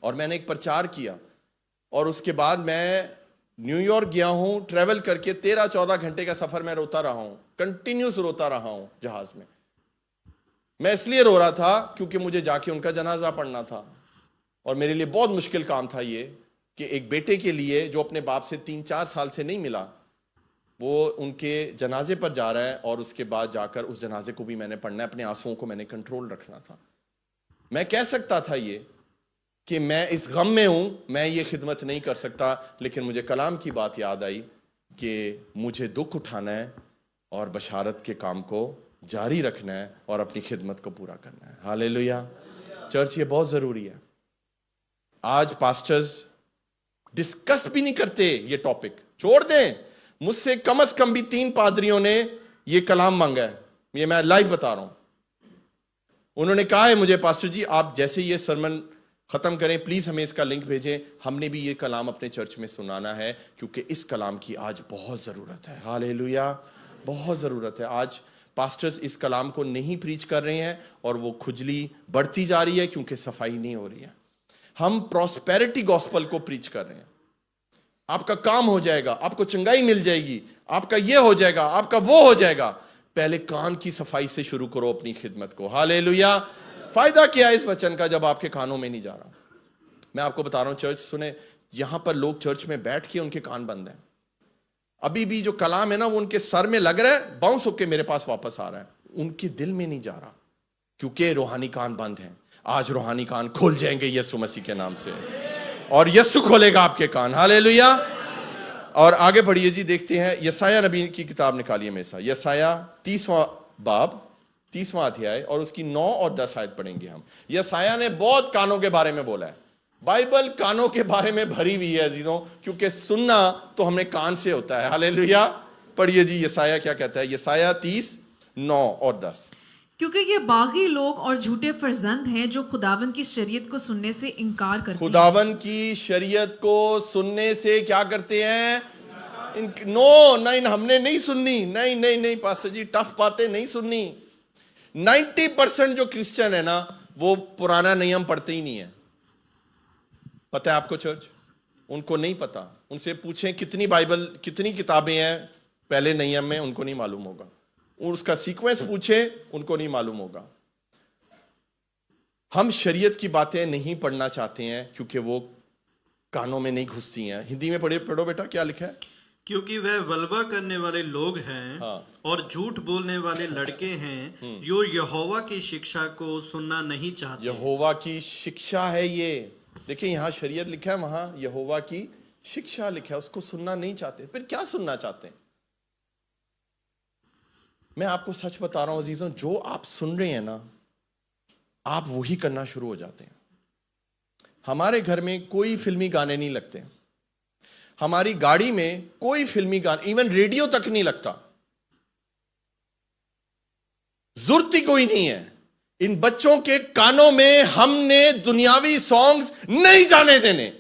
और मैंने एक प्रचार किया, और उसके बाद मैं न्यूयॉर्क गया हूं ट्रैवल करके। 13-14 घंटे का सफर मैं रोता रहा हूं, कंटिन्यूस रोता रहा हूं जहाज में। मैं इसलिए रो रहा था क्योंकि मुझे जाके उनका जनाजा पढ़ना था, और मेरे लिए बहुत मुश्किल काम था ये कि एक बेटे के लिए जो अपने बाप से 3-4 साल से नहीं मिला, वो उनके जनाजे पर जा रहा है, और उसके बाद जाकर उस जनाजे को भी मैंने पढ़ना है। अपने आंसुओं को मैंने कंट्रोल रखना था। मैं कह सकता था ये कि मैं इस गम में हूं, मैं ये खिदमत नहीं कर सकता, लेकिन मुझे कलाम की बात याद आई कि मुझे दुख उठाना है और बशारत के काम को जारी रखना है और अपनी खिदमत को पूरा करना है। हालेलुया। चर्च, ये बहुत जरूरी है। आज पास्टर्स डिस्कस भी नहीं करते ये टॉपिक, छोड़ दें। मुझसे कम से कम भी 3 पादरियों ने ये कलाम मांगा है, ये मैं लाइव बता रहा हूं। उन्होंने कहा है मुझे, पास्टर जी आप जैसे ये सरमन खत्म करें प्लीज हमें इसका लिंक भेजें, हमने भी ये कलाम अपने चर्च में सुनाना है, क्योंकि इस कलाम की आज बहुत जरूरत है। हालेलुया, बहुत जरूरत है। आज पास्टर्स इस कलाम को नहीं प्रीच कर रहे हैं और वो खुजली बढ़ती जा रही है क्योंकि सफाई नहीं हो रही है। हम प्रॉस्पेरिटी गॉस्पल को प्रीच कर रहे हैं, आपका काम हो जाएगा, आपको चंगाई मिल जाएगी, आपका ये हो जाएगा, आपका वो हो जाएगा। पहले कान की सफाई से शुरू करो अपनी खिदमत को। हालेलुया। फायदा क्या है इस वचन का जब आपके कानों में नहीं जा रहा? मैं आपको बता रहा हूं, चर्च सुने, यहां पर लोग चर्च में बैठ के उनके कान बंद हैं। अभी भी जो कलाम है ना वो उनके सर में लग रहा है, बाउंस होके मेरे पास वापस आ रहा है, उनके दिल में नहीं जा रहा, क्योंकि रूहानी कान बंद हैं। आज रूहानी कान खुल जाएंगे यीशु मसीह के नाम से, और यीशु खोलेगा आपके कान। हालेलुया। और आगे बढ़िए जी, देखते हैं यशायाह नबी की किताब निकालिए मेरे साथ, यशायाह 30वां बाब 30वां अध्याय और उसकी 9 और 10 आयत पढ़ेंगे हम। यशायाह ने बहुत कानों के बारे में बोला है। बाइबल कानों के बारे में भरी हुई है अजीजों, क्योंकि सुनना तो हमें कान से होता है। हालेलुया। पढ़िए जी यशायाह क्या कहता है, यशायाह 30 9 और 10। क्योंकि ये बागी लोग और झूठे फर्जंद हैं जो खुदावन की शरीयत को सुनने से इनकार करते हैं। खुदावन की शरीयत को सुनने से क्या करते हैं? नो नहीं, हमने नहीं सुननी, नहीं नहीं नहीं पास्टर जी, टफ बातें नहीं सुननी। 90% जो क्रिश्चियन है ना वो पुराना नियम पढ़ते ही नहीं है। पता है आपको चर्च? उनको नहीं पता। उनसे पूछें कितनी बाइबल, कितनी किताबें हैं पहले नियम में, उनको नहीं मालूम होगा। उसका सीक्वेंस पूछे, उनको नहीं मालूम होगा। हम शरीयत की बातें नहीं पढ़ना चाहते हैं क्योंकि वो कानों में नहीं घुसती हैं। हिंदी में पढ़ो बेटा, क्या लिखा है? क्योंकि वह वल्वा करने वाले लोग हैं हाँ। और झूठ बोलने वाले लड़के हैं जो यहोवा की शिक्षा को सुनना नहीं चाहते। यहोवा की शिक्षा है ये। देखिए यहां शरीयत लिखा है, वहां यहोवा की शिक्षा लिखा है, उसको सुनना नहीं चाहते। फिर क्या सुनना चाहते हैं? मैं आपको सच बता रहा हूं अजीजों, जो आप सुन रहे हैं ना आप वही करना शुरू हो जाते हैं। हमारे घर में कोई फिल्मी गाने नहीं लगते, हमारी गाड़ी में कोई फिल्मी गाने, इवन रेडियो तक नहीं लगता। जरूरत ही कोई नहीं है। इन बच्चों के कानों में हमने दुनियावी सॉन्ग्स नहीं जाने देने,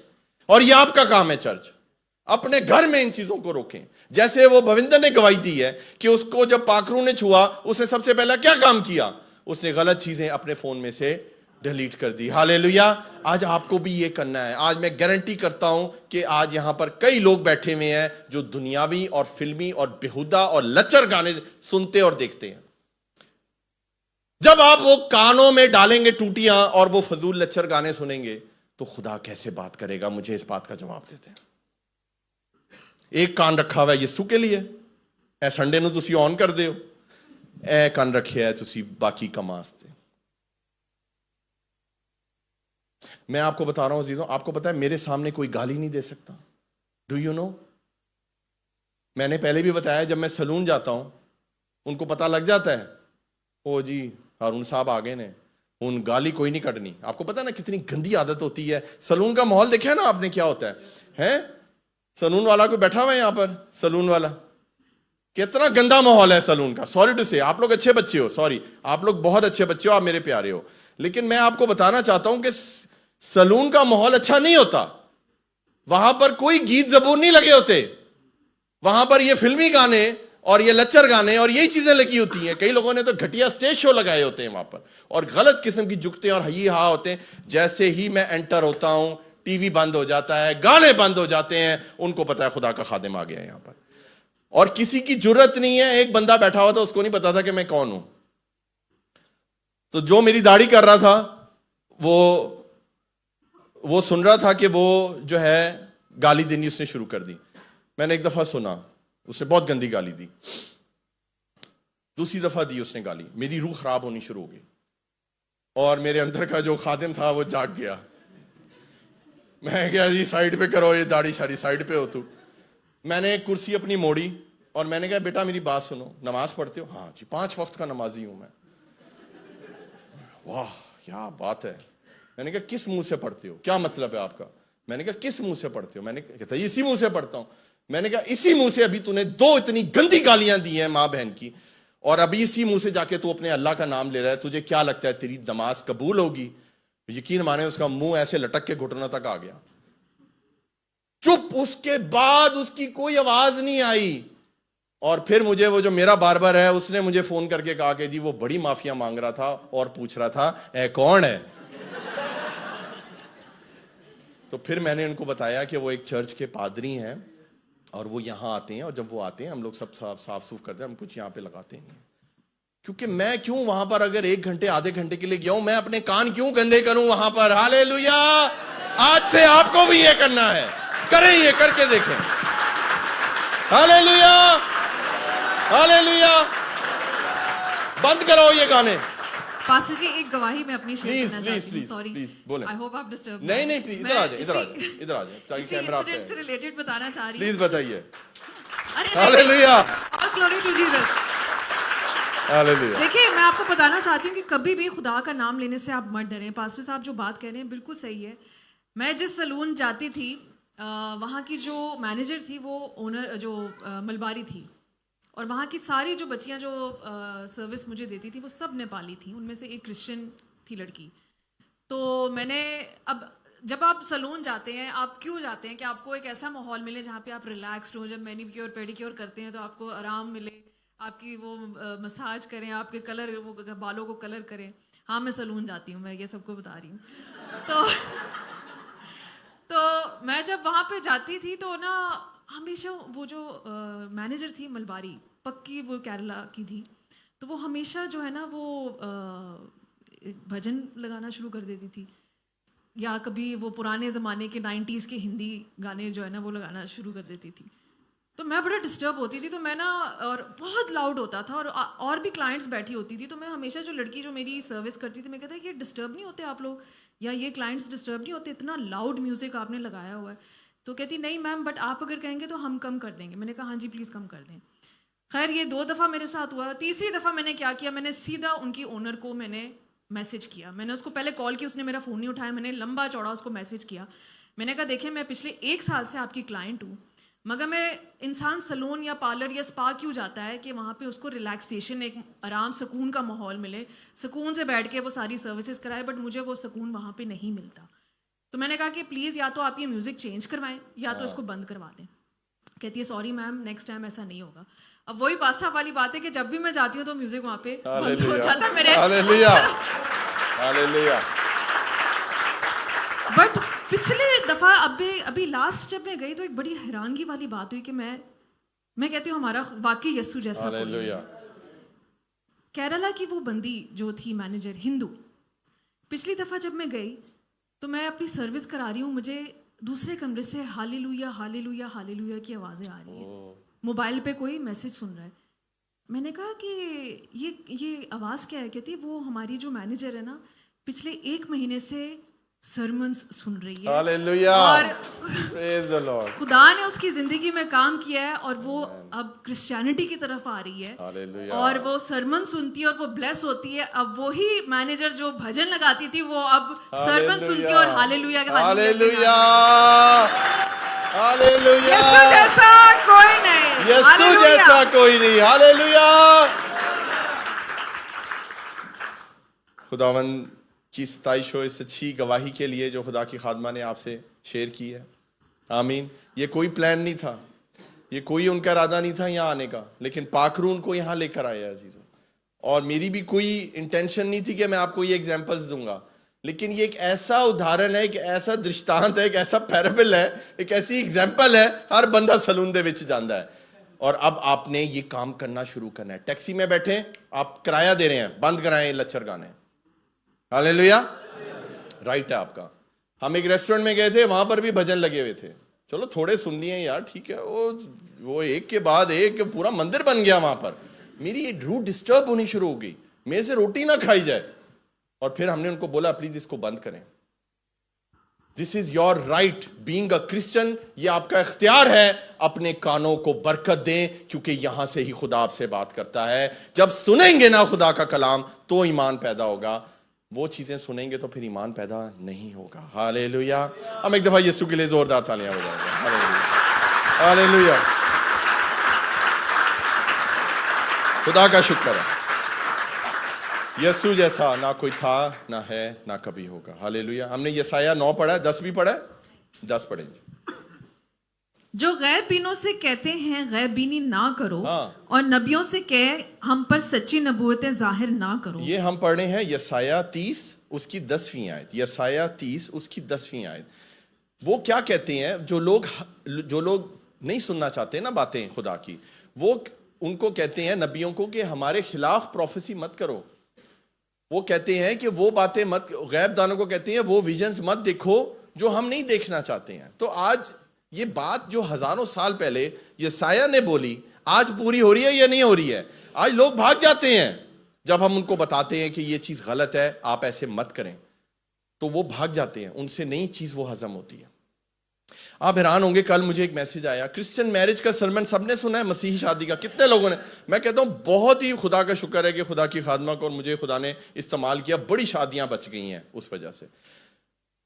और यह आपका काम है चर्च, अपने घर में इन चीजों को रोकें। जैसे वो भविंदर ने गवाही दी है कि उसको जब पाखरू ने छुआ, उसने सबसे पहला क्या काम किया? उसने गलत चीजें अपने फोन में से डिलीट कर दी। हालेलुया। आज आपको भी ये करना है। आज मैं गारंटी करता हूं कि आज यहां पर कई लोग बैठे हुए हैं जो दुनियावी और फिल्मी और बेहुदा और लचर गाने सुनते और देखते हैं। जब आप वो कानों में डालेंगे टूटियां और वो फजूल लचर गाने सुनेंगे तो खुदा कैसे बात करेगा? मुझे इस बात का जवाब देते हैं। एक कान रखा हुआ है यीशु के लिए, ए संडे ਨੂੰ ਤੁਸੀਂ ऑन कर ਦਿਓ, ए कान रखे है ਤੁਸੀਂ बाकी ਕੰਮ वास्ते। मैं आपको बता रहा हूं अजीजों, आपको पता है मेरे सामने कोई गाली नहीं दे सकता। Do you know? मैंने पहले भी बताया, जब मैं सलून जाता हूं उनको पता लग जाता है, ओ जी हारून साहब आ गए ने, उन गाली कोई नहीं कटनी। आपको पता है ना कितनी गंदी आदत होती है। सलून का माहौल देखा है ना आपने, क्या होता है? सलून वाला कोई बैठा हुआ है यहां पर, सलून वाला, कितना गंदा माहौल है सलून का। सॉरी टू से, आप लोग अच्छे बच्चे हो, सॉरी, आप लोग बहुत अच्छे बच्चे हो, आप मेरे प्यारे हो, लेकिन मैं आपको बताना चाहता हूं कि सलून का माहौल अच्छा नहीं होता। वहां पर कोई गीत जबूर नहीं लगे होते, वहां पर ये फिल्मी गाने और ये लच्चर गाने और यही चीजें लगी होती हैं। कई लोगों ने तो घटिया स्टेज शो लगाए होते हैं वहां पर, और गलत किस्म की जुगते और हई हा होते हैं। जैसे ही मैं एंटर होता हूं टीवी बंद हो जाता है, गाने बंद हो जाते हैं। उनको पता है खुदा का खादिम आ गया यहां पर, और किसी की जरूरत नहीं है। एक बंदा बैठा हुआ था, उसको नहीं पता था कि मैं कौन हूं, तो जो मेरी दाढ़ी कर रहा था वो सुन रहा था कि वो जो है गाली देनी उसने शुरू कर दी। मैंने एक दफा सुना, उसने बहुत गंदी गाली दी। दूसरी दफा दी उसने गाली, मेरी रूह खराब होनी शुरू हो गई। और मेरे अंदर का जो खादिम था वो जाग गया। मैं क्या जी, साइड पे करो, ये दाढ़ी शाड़ी साइड पे हो तू। मैंने कुर्सी अपनी मोड़ी और मैंने कहा बेटा मेरी बात सुनो, नमाज पढ़ते हो? हाँ जी, 5 वक्त का नमाजी हूं मैं। वाह क्या बात है। मैंने कहा किस मुंह से पढ़ते हो, क्या मतलब है आपका? मैंने कहा किस मुंह से पढ़ते हो? मैंने कहता इसी मुंह से पढ़ता हूं। मैंने कहा इसी मुंह से अभी तूने 2 इतनी गंदी गालियां दी हैं मां बहन की, और अभी इसी मुंह से जाके तू अपने अल्लाह का नाम ले रहा है, तुझे क्या लगता है तेरी नमाज कबूल होगी? यकीन माने उसका मुंह ऐसे लटक के घुटनों तक आ गया। चुप। उसके बाद उसकी कोई आवाज नहीं आई। और फिर मुझे वो जो मेरा बार्बर है उसने मुझे फोन करके कहा कि जी वो बड़ी माफिया मांग रहा था और पूछ रहा था ए कौन है। तो फिर मैंने उनको बताया कि वो एक चर्च के पादरी हैं और वो यहां आते हैं, और जब वो आते हैं हम लोग सब साफ सूफ करते हैं, हम कुछ यहां पे लगाते नहीं। क्योंकि मैं क्यों वहां पर अगर 1 घंटे आधे घंटे के लिए गया हूं, मैं अपने कान क्यों गंदे करूं वहां पर। हालेलुया। आज से आपको भी ये करना है, करें, ये करके देखें। Hallelujah, hallelujah. बंद करो ये गाने। पास्टर जी एक गवाही मैं अपनी शेयर प्लीज करना प्लीज चाहती हूँ। प्लीज सॉरी, प्लीज बोले। आई होप आप डिस्टर्ब नहीं नहीं प्लीज इधर आ जाए, इधर आ जाए, इधर आ जाए ताकि कैमरा पे इंसिडेंट से रिलेटेड बताना चाह रही हूँ। प्लीज बताइए। अरे hallelujah, all glory to Jesus. Hallelujah. देखिए मैं आपको बताना चाहती हूँ कि कभी भी खुदा का नाम लेने से आप मत डरें। पास्टर साहब जो बात कह रहे हैं बिल्कुल सही है। मैं जिस सलून जाती थी वहाँ की जो मैनेजर थी वो ओनर जो मलबारी थी, और वहाँ की सारी जो बच्चियाँ जो सर्विस मुझे देती थी वो सब नेपाली थी। उनमें से एक क्रिश्चियन थी लड़की। तो मैंने अब जब आप सलून जाते हैं, आप क्यों जाते हैं कि आपको एक ऐसा माहौल मिले जहाँ पे आप रिलैक्स्ड हो। जब मैनीक्योर पेडिक्योर करते हैं तो आपको आराम मिले, आपकी वो मसाज करें, आपके कलर वो बालों को कलर करें। हाँ मैं सलून जाती हूँ, मैं ये सबको बता रही हूँ। तो मैं जब वहाँ पे जाती थी तो ना हमेशा वो जो मैनेजर थी मलबारी, पक्की वो केरला की थी, तो वो हमेशा जो है ना वो भजन लगाना शुरू कर देती थी, या कभी वो पुराने ज़माने के 90s के हिंदी गाने जो है ना वो लगाना शुरू कर देती थी। तो मैं बड़ा डिस्टर्ब होती थी। तो मैं ना, और बहुत लाउड होता था, और भी क्लाइंट्स बैठी होती थी। तो मैं हमेशा जो लड़की जो मेरी सर्विस करती थी, मैं कहता कि डिस्टर्ब नहीं होते आप लोग, या ये क्लाइंट्स डिस्टर्ब नहीं होते, इतना लाउड म्यूज़िक आपने लगाया हुआ है। तो कहती नहीं मैम, बट आप अगर कहेंगे तो हम कम कर देंगे। मैंने कहा हाँ जी प्लीज़ कम कर दें। खैर ये 2 दफ़ा मेरे साथ हुआ। तीसरी दफ़ा मैंने क्या किया, मैंने सीधा उनकी ओनर को मैंने मैसेज किया। मैंने उसको पहले कॉल की, उसने मेरा फ़ोन नहीं उठाया। मैंने लंबा चौड़ा उसको मैसेज किया। मैंने कहा देखिए मैं पिछले 1 साल से आपकी क्लाइंट हूँ, मगर मैं इंसान सलून या पार्लर या स्पा क्यों जाता है कि वहाँ पे उसको रिलैक्सेशन, एक आराम सुकून का माहौल मिले, सुकून से बैठ के वो सारी सर्विसेज कराए, बट मुझे वो सुकून वहाँ पे नहीं मिलता। तो मैंने कहा कि प्लीज़ या तो आप ये म्यूज़िक चेंज करवाएं या तो इसको बंद करवा दें। कहती है सॉरी मैम, नेक्स्ट टाइम ऐसा नहीं होगा। अब वही बासा वाली बात है कि जब भी मैं जाती हूँ तो म्यूज़िक वहाँ पे बंद हो जाता है मेरे। Hallelujah, hallelujah. बट पिछले दफ़ा अभी लास्ट जब मैं गई तो एक बड़ी हैरानगी वाली बात हुई कि मैं कहती हूँ हमारा वाकई यस्सु जैसा कोई हालेलुया। केरला की वो बंदी जो थी मैनेजर, हिंदू। पिछली दफ़ा जब मैं गई तो मैं अपनी सर्विस करा रही हूँ, मुझे दूसरे कमरे से हालेलुया हालेलुया हालेलुया की आवाज़ें आ रही हैं। मोबाइल पे कोई मैसेज सुन रहा है। मैंने कहा कि ये आवाज़ क्या है? कहती है वो हमारी जो मैनेजर है ना, पिछले 1 महीने से सरमन्स सुन रही है। हालेलुया, और प्रेज द लॉर्ड। खुदा ने उसकी जिंदगी में काम किया है और वो अब क्रिश्चियनिटी की तरफ आ रही है। हालेलुया। और वो सरमन सुनती है और वो ब्लेस होती है। अब वही मैनेजर जो भजन लगाती थी वो अब सरमन सुनती है और हालेलुया हालेलुया, हालेलुया। यीशु जैसा कोई नहीं, यीशु जैसा कोई नहीं। हालेलुया। खुदावंद की सताइश हो इस अच्छी गवाही के लिए जो खुदा की खादमा ने आपसे शेयर की है। आमीन। ये कोई प्लान नहीं था, ये कोई उनका इरादा नहीं था यहाँ आने का, लेकिन पाकरू उनको यहाँ लेकर आया अजीजों। और मेरी भी कोई इंटेंशन नहीं थी कि मैं आपको ये एग्जाम्पल्स दूंगा, लेकिन ये एक ऐसा उदाहरण है, एक ऐसा दृष्टांत है, एक ऐसा पैराबल है, एक ऐसी एग्जाम्पल है। हर बंदा सलून दे विच जांदा है। और अब आपने ये काम करना शुरू करना है। टैक्सी में बैठे, आप किराया दे रहे हैं, बंद कराएं ये लच्चर गाने। हालेलुया, राइट है आपका। हम एक रेस्टोरेंट में गए थे, वहां पर भी भजन लगे हुए थे। चलो थोड़े सुन लिए यार, ठीक है। वो एक के बाद एक पूरा मंदिर बन गया वहां पर। मेरी ये रूह डिस्टर्ब होनी शुरू हो गई, मेरे से रोटी ना खाई जाए। और फिर हमने उनको बोला प्लीज इसको बंद करें। This is your right being a Christian, ये आपका इख्तियार है, अपने कानों को बरकत दें, क्योंकि यहां से ही खुदा आपसे बात करता है। जब सुनेंगे ना खुदा का कलाम तो ईमान पैदा होगा, वो चीजें सुनेंगे तो फिर ईमान पैदा नहीं होगा। हालेलुया। हम एक दफा यीशु के लिए जोरदार तालियां बजाएंगे। Hallelujah, hallelujah. खुदा का शुक्र है, यीशु जैसा ना कोई था, ना है, ना कभी होगा। हालेलुया। हमने यसाया 9 पढ़ा है, 10 भी पढ़ा है, 10 पढ़ेंगे। जो गैर बीनों से कहते हैं गैर बीनी ना करो, हाँ। और नबियों से कहे हम पर सच्ची नबूवतें जाहिर ना करो। ये हम पढ़ रहे हैं यसाया 30 उसकी 10वीं आयत। यसाया 30 उसकी 10वीं आयत। वो क्या कहते हैं, जो लोग नहीं सुनना चाहते ना बातें खुदा की, वो उनको कहते हैं नबियों को कि हमारे खिलाफ प्रोफेसी मत करो। वो कहते हैं कि वो बातें मत, गैब दानों को कहते हैं वो विजन्स मत देखो जो हम नहीं देखना चाहते हैं। तो आज ये बात जो हजारों साल पहले यसाया ने बोली, आज पूरी हो रही है या नहीं हो रही है? आज लोग भाग जाते हैं जब हम उनको बताते हैं कि ये चीज गलत है, आप ऐसे मत करें, तो वो भाग जाते हैं, उनसे नई चीज वो हजम होती है। आप हैरान होंगे, कल मुझे एक मैसेज आया, क्रिश्चियन मैरिज का सरमन सबने सुना है, मसीही शादी का कितने लोगों ने? मैं कहता हूं बहुत ही खुदा का शुक्र है कि खुदा की खादमा को और मुझे खुदा ने इस्तेमाल किया, बड़ी शादियां बच गई हैं उस वजह से।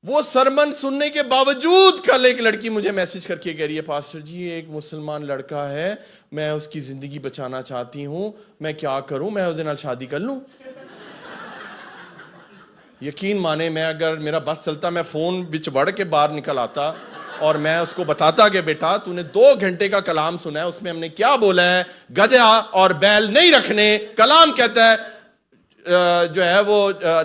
वो सरमन सुनने के बावजूद कल एक लड़की मुझे मैसेज करके कह रही है, पास्टर जी एक मुसलमान लड़का है, मैं उसकी जिंदगी बचाना चाहती हूं, मैं क्या करूं, मैं उसके नाल शादी कर लूं? यकीन माने, मैं अगर मेरा बस चलता, मैं फोन बिच वड़ के बाहर निकल आता और मैं उसको बताता कि बेटा तूने 2 घंटे का कलाम सुना है, उसमें हमने क्या बोला है, गधा और बैल नहीं रखने। कलाम कहता है जो है वो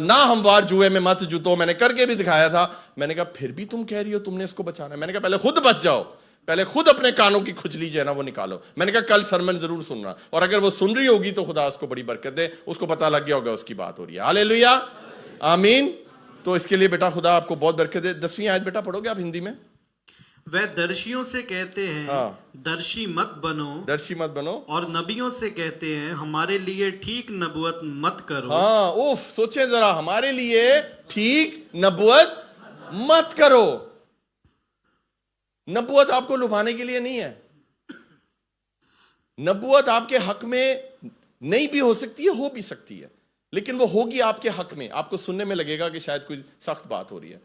ना हमवार जुए में मत जुतो, मैंने करके भी दिखाया था। मैंने कहा फिर भी तुम कह रही हो तुमने इसको बचाना है। मैंने कहा पहले खुद बच जाओ, पहले खुद अपने कानों की खुजली जो है ना वो निकालो। मैंने कहा कल सरमन जरूर सुनना, और अगर वो सुन रही होगी तो खुदा उसको बड़ी बरकत दे, उसको पता लग गया होगा उसकी बात हो रही है। हालेलुया, आमीन। तो इसके लिए बेटा खुदा आपको बहुत बरकत दे। 10वीं आयत बेटा पढ़ोगे आप हिंदी में? वह दर्शियों से कहते हैं हाँ। दर्शी मत बनो, दर्शी मत बनो, और नबियों से कहते हैं हमारे लिए ठीक नबूवत मत करो। हाँ, उफ, सोचे जरा, हमारे लिए ठीक नबूवत मत करो। नबूवत आपको लुभाने के लिए नहीं है। नबूवत आपके हक में नहीं भी हो सकती है, हो भी सकती है, लेकिन वो होगी आपके हक में। आपको सुनने में लगेगा कि शायद कोई सख्त बात हो रही है।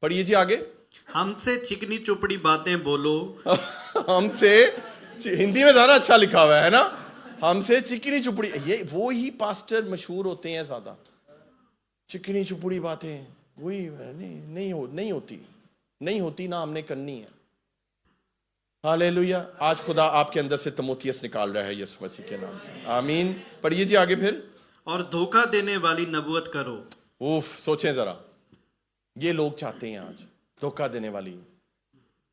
पढ़िए जी आगे। हमसे चिकनी चुपड़ी बातें बोलो। हमसे, हिंदी में ज्यादा अच्छा लिखा हुआ है ना, हमसे चिकनी चुपड़ी। ये वो ही पास्टर मशहूर होते हैं ज्यादा, चिकनी चुपड़ी बातें, वही नहीं होती ना, हमने करनी है। हालेलुया। आज खुदा आपके अंदर से तमोथियस निकाल रहा है यीशु मसीह के नाम से, आमीन। पढ़िए जी आगे फिर। और धोखा देने वाली नबूवत करो। उफ, सोचें जरा, ये लोग चाहते हैं आज धोखा देने वाली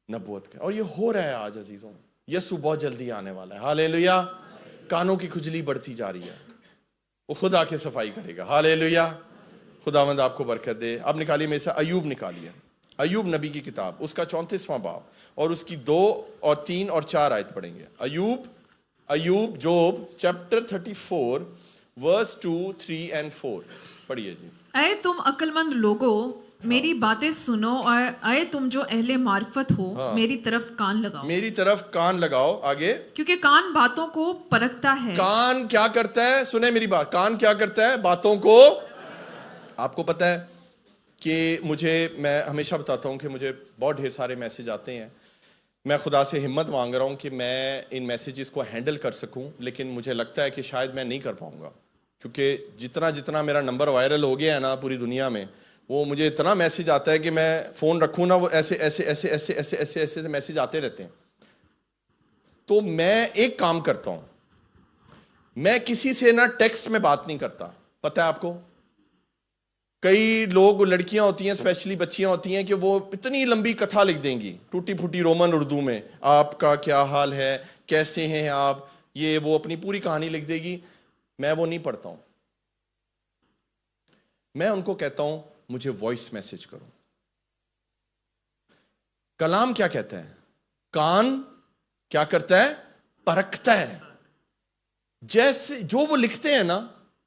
नबूवत का, और ये हो रहा है आज अजीजों। यीशु बहुत जल्दी आने वाला है। हालेलुया। कानों की खुजली बढ़ती जा रही है, वो खुद आके सफाई करेगा। हालेलुया। खुदावंद आपको बरकत दे। अब निकालिए मेरे से अय्यूब निकालिए, अय्यूब नबी की किताब, उसका 34वां बाब और उसकी 2 और 3 और 4 आयत पढ़ेंगे। अय्यूब जोब चैप्टर 34 वर्स 2, 3 and 4 पढ़िए जी। अये तुम अक्लमंद लोगों, मेरी बातें सुनो, और अये तुम जो अहले मार्फत हो, मेरी तरफ कान लगाओ। मेरी तरफ कान लगाओ। आगे। क्योंकि कान बातों को परखता है। कान क्या करता है? सुने मेरी बात, कान क्या करता है? बातों को। आपको पता है कि मैं हमेशा बताता हूं कि मुझे बहुत ढेर सारे मैसेज आते हैं। मैं खुदा से हिम्मत मांग रहा हूं कि मैं इन मैसेजेस को हैंडल कर सकूं, लेकिन मुझे लगता है कि शायद मैं नहीं कर पाऊंगा, क्योंकि जितना मेरा नंबर वायरल हो गया है ना पूरी दुनिया में, वो मुझे इतना मैसेज आता है कि मैं फोन रखूं ना, वो ऐसे ऐसे ऐसे ऐसे ऐसे ऐसे ऐसे मैसेज आते रहते हैं। तो मैं एक काम करता हूं, मैं किसी से ना टेक्स्ट में बात नहीं करता। पता है आपको, कई लोग, लड़कियां होती हैं, स्पेशली बच्चियां होती हैं, कि वो इतनी लंबी कथा लिख देंगी टूटी फूटी रोमन उर्दू में, आपका क्या हाल है, कैसे हैं आप, ये वो अपनी पूरी कहानी लिख देगी। मैं वो नहीं पढ़ता हूं। मैं उनको कहता हूं मुझे वॉइस मैसेज करो। कलाम क्या कहता है? कान क्या करता है? परखता है। जैसे जो वो लिखते हैं ना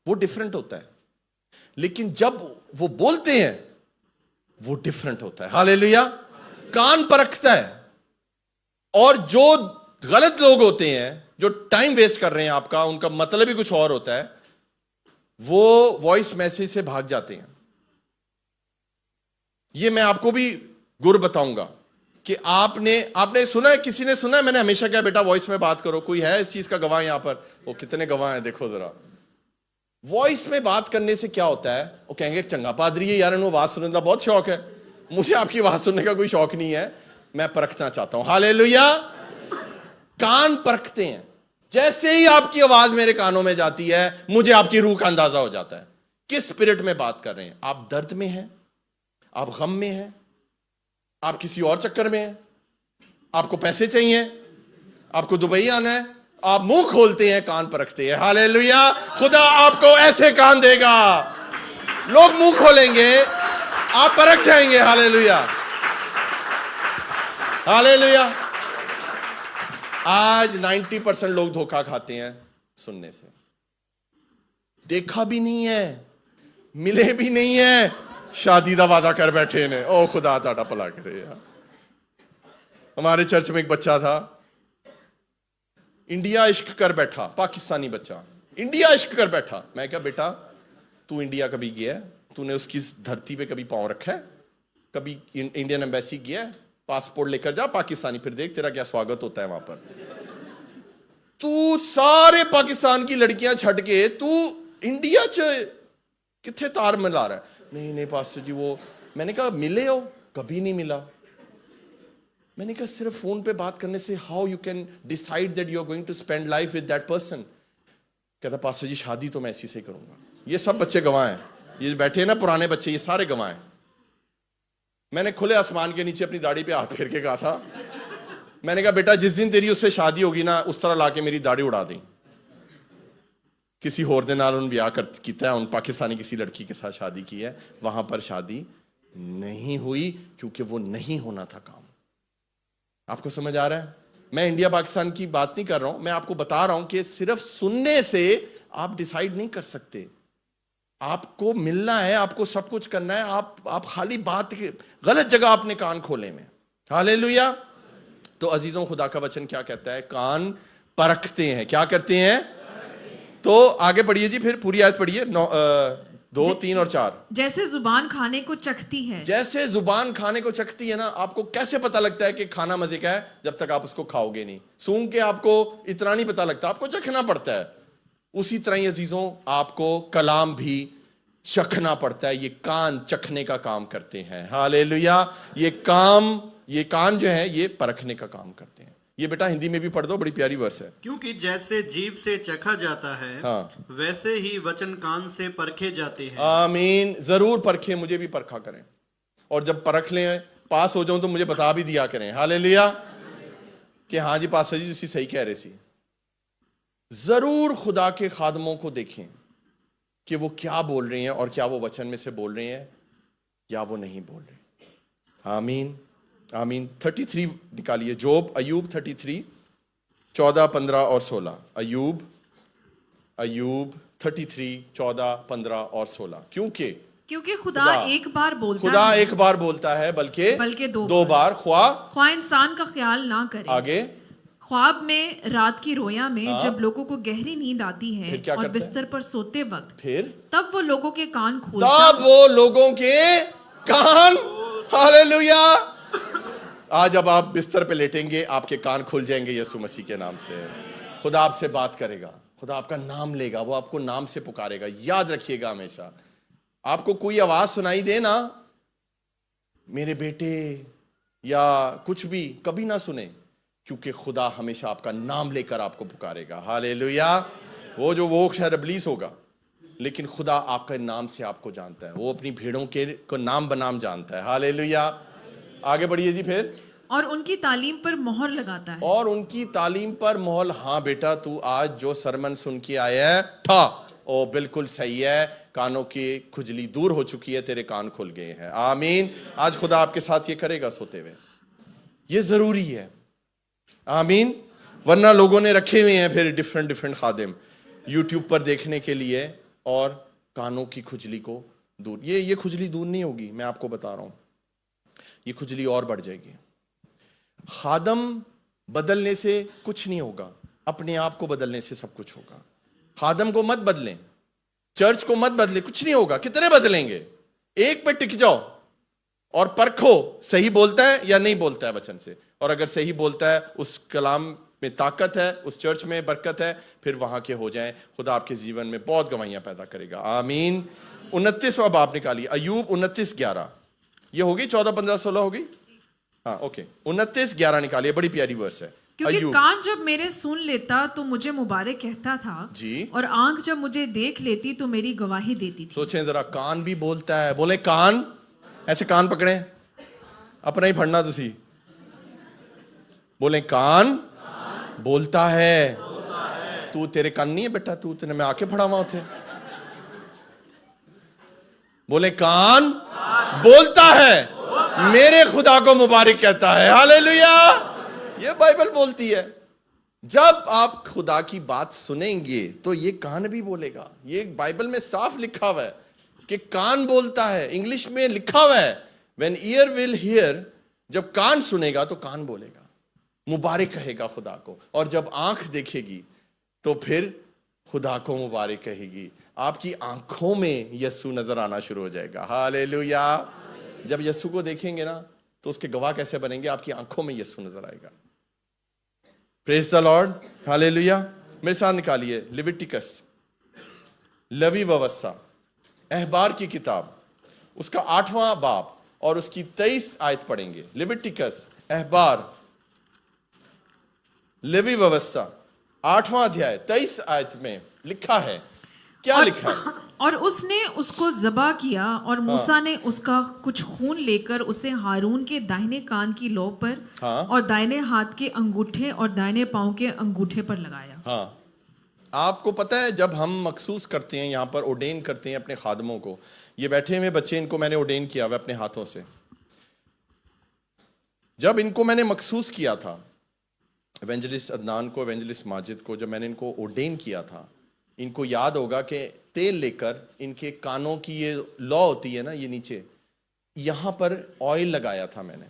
वो डिफरेंट होता है। लेकिन जब वो बोलते हैं वो डिफरेंट होता है। हालेलुया। कान परखता है, और जो गलत लोग होते हैं जो टाइम वेस्ट कर रहे हैं आपका, उनका मतलब ही कुछ और होता है, वो वॉइस मैसेज से भाग जाते हैं। ये मैं आपको भी गुर बताऊंगा कि आपने सुना है, किसी ने सुना है, मैंने हमेशा कहा बेटा वॉइस में बात करो। कोई है इस चीज का गवाह यहां पर? वो कितने गवाह हैं देखो जरा। वॉइस में बात करने से क्या होता है, वो कहेंगे चंगा पादरी है यार, इन्होंने आवाज सुनने का बहुत शौक है। मुझे आपकी आवाज सुनने का कोई शौक नहीं है, मैं परखना चाहता हूं। हालेलुया। कान परखते हैं। जैसे ही आपकी आवाज मेरे कानों में जाती है, मुझे आपकी रूह का अंदाजा हो जाता है किस स्पिरिट में बात कर रहे हैं। आप दर्द में हैं, आप गम में हैं, आप किसी और चक्कर में हैं, आपको पैसे चाहिए, आपको दुबई आना है, आप मुंह खोलते हैं, कान परखते हैं। हालेलुया। खुदा आपको ऐसे कान देगा, लोग मुंह खोलेंगे, आप परख जाएंगे। हालेलुया। हालेलुया। आज 90% लोग धोखा खाते हैं सुनने से। देखा भी नहीं है, मिले भी नहीं है, शादी का वादा कर बैठे ने। ओ खुदा ताड़ा भला करे यार। हमारे चर्च में एक बच्चा था, इंडिया इश्क कर बैठा, पाकिस्तानी बच्चा इंडिया इश्क कर बैठा। मैं क्या बेटा तू इंडिया कभी गया है? तूने उसकी धरती पे कभी पांव रखा है? कभी इंडियन एम्बेसी गया है? पासपोर्ट लेकर जा पाकिस्तानी, फिर देख तेरा क्या स्वागत होता है वहां पर। तू सारे पाकिस्तान की लड़कियां छड़ के तू इंडिया च किथे तार मिला रहा है? नहीं नहीं पास्टर जी वो। मैंने कहा मिले हो? कभी नहीं मिला। मैंने कहा सिर्फ फोन पे बात करने से how you can decide that you are going to spend life with that person? कहता पास्टर जी शादी तो मैं ऐसी से करूंगा। ये सब बच्चे गवाह हैं, ये बैठे हैं ना पुराने बच्चे, ये सारे गवाह हैं। मैंने खुले आसमान के नीचे अपनी दाढ़ी पे हाथ फेर के कहा था, मैंने कहा बेटा जिस दिन तेरी उससे शादी होगी ना, उस तरह लाके मेरी दाढ़ी उड़ा दी। किसी होर दे नाल उन ब्याह किया, उन पाकिस्तानी किसी लड़की के साथ शादी की है, वहां पर शादी नहीं हुई क्योंकि वो नहीं होना था काम। आपको समझ आ रहा है? मैं इंडिया पाकिस्तान की बात नहीं कर रहा हूं, मैं आपको बता रहा हूं कि सिर्फ सुनने से आप डिसाइड नहीं कर सकते। आपको मिलना है, आपको सब कुछ करना है। आप खाली बात के गलत जगह आपने कान खोले में। हालेलुया। तो अजीजों खुदा का वचन क्या कहता है? कान परखते हैं। क्या करते हैं? तो आगे पढ़िए जी, फिर पूरी आयत पढ़िए, 2, 3 और 4। जैसे जुबान खाने को चखती है, जैसे जुबान खाने को चखती है ना। आपको कैसे पता लगता है कि खाना मजे का है? जब तक आप उसको खाओगे नहीं। सूंघ के आपको इतना नहीं पता लगता, आपको चखना पड़ता है। उसी तरह ही अजीजों आपको कलाम भी चखना पड़ता है। ये कान चखने का काम करते हैं। हालेलुया। ये कान जो है ये परखने का काम करते हैं। ये बेटा हिंदी में भी पढ़ दो, बड़ी प्यारी वर्स है। क्योंकि जैसे जीभ से चखा जाता है, हाँ, वैसे ही वचन कान से परखे जाते हैं। आमीन। जरूर परखें, मुझे भी परखा करें, और जब परख लें पास हो जाऊं तो मुझे बता भी दिया करें। हालेलुया। कि हाँ जी पास्टर जी तुसी सही कह रहे सी। जरूर खुदा के खादमों को देखें कि वो क्या बोल रहे हैं, और क्या वो वचन में से बोल रहे हैं या वो नहीं बोल रहे। आमीन आमीन। 33 निकालिए, जोब, अयूब 33 14, 15 और 16। अयूब 33 14, 15 और 16। क्योंकि खुदा एक बार बोलता खुदा है, एक बार बोलता है बल्कि दो बार। ख्वाह इंसान का ख्याल ना करे। आगे ख्वाब में, रात की रोया में, जब लोगों को गहरी नींद आती है और बिस्तर पर सोते वक्त, फिर तब वो लोगों के कान खोलता है। तब वो लोगों के कान। हालेलुया। आज जब आप बिस्तर पे लेटेंगे आपके कान खुल जाएंगे यीशु मसीह के नाम से। खुदा आपसे बात करेगा, खुदा आपका नाम लेगा, वो आपको नाम से पुकारेगा। याद रखिएगा हमेशा, आपको कोई आवाज सुनाई दे ना, मेरे बेटे या कुछ भी, कभी ना सुने, क्योंकि खुदा हमेशा आपका नाम लेकर आपको पुकारेगा। हालेलुया। वो शायद इब्लीस होगा, लेकिन खुदा आपके नाम से आपको जानता है। वो अपनी भेड़ों को नाम बनाम जानता है। हालेलुया। आगे बढ़िए जी फिर। और उनकी तालीम पर मोहर लगाता है। और उनकी तालीम पर मोहर। हाँ बेटा तू आज जो सरमन सुन के आया है था ओ बिल्कुल सही है, कानों की खुजली दूर हो चुकी है, तेरे कान खुल गए हैं। आमीन। आज खुदा आपके साथ ये करेगा सोते हुए, ये जरूरी है। आमीन। वरना लोगों ने रखे हुए हैं फिर डिफरेंट खादिम यूट्यूब पर देखने के लिए, और कानों की खुजली को दूर। ये खुजली दूर नहीं होगी, मैं आपको बता रहा हूं, ये खुजली और बढ़ जाएगी। खादम बदलने से कुछ नहीं होगा, अपने आप को बदलने से सब कुछ होगा। खादम को मत बदलें, चर्च को मत बदले, कुछ नहीं होगा। कितने बदलेंगे? एक पे टिक जाओ और परखो सही बोलता है या नहीं बोलता है वचन से, और अगर सही बोलता है, उस कलाम में ताकत है, उस चर्च में बरकत है, फिर वहां के हो जाएं। खुदा आपके जीवन में बहुत गवाहियां पैदा करेगा। आमीन। 29वां बाब निकालिए, अय्यूब 29:11। ये होगी 14, 15, 16 होगी। हाँ ओके, 29:11 निकालिए, बड़ी प्यारी वर्स है। क्योंकि कान जब मेरे सुन लेता तो मुझे मुबारक कहता था जी, और आंख जब मुझे देख लेती तो मेरी गवाही देती थी। सोचें जरा, कान भी बोलता है। बोले कान, ऐसे कान पकड़े, अपना ही फड़ना तुसी। बोले कान बोलता है। तू, तेरे कान नहीं है बेटा, तू तेने मैं आके फड़ा वहां थे। बोले कान बोलता है, मेरे खुदा को मुबारक कहता है। हालेलुया। ये बाइबल बोलती है। जब आप खुदा की बात सुनेंगे तो ये कान भी बोलेगा। ये बाइबल में साफ लिखा हुआ है कि कान बोलता है। इंग्लिश में लिखा हुआ है, व्हेन ईयर विल हियर, जब कान सुनेगा तो कान बोलेगा, मुबारक कहेगा खुदा को। और जब आंख देखेगी तो फिर खुदा को मुबारक कहेगी। आपकी आंखों में यीशु नजर आना शुरू हो जाएगा। हालेलुया। जब यीशु को देखेंगे ना तो उसके गवाह कैसे बनेंगे? आपकी आंखों में यीशु नजर आएगा। Praise the Lord. हालेलुया। मेरे साथ निकालिए लिविटिकस, लवी व्यवस्था, अहबार की किताब, उसका 8वां बाब और उसकी 23 आयत पढ़ेंगे। लिविटिकस, अहबार, लेवी व्यवस्था, 8वां अध्याय 23 आयत में लिखा है, क्या लिखा है? और उसने उसको ज़बा किया और मूसा ने उसका कुछ खून लेकर उसे हारून के दाहिने कान की लौ पर और दाहिने हाथ के अंगूठे और दाहिने पांव के अंगूठे पर लगाया। हाँ, आपको पता है, जब हम मखसूस करते हैं, यहाँ पर ओडेन करते हैं अपने खादमों को, ये बैठे हुए बच्चे, इनको मैंने ओडेन किया हुआ अपने हाथों से। जब इनको मैंने मखसूस किया था, एवेंजलिस्ट अदनान को, एवेंजलिस्ट माजिद को, जब मैंने इनको ओडेन किया था, इनको याद होगा कि तेल लेकर इनके कानों की ये लौ होती है ना, ये नीचे यहां पर ऑयल लगाया था मैंने।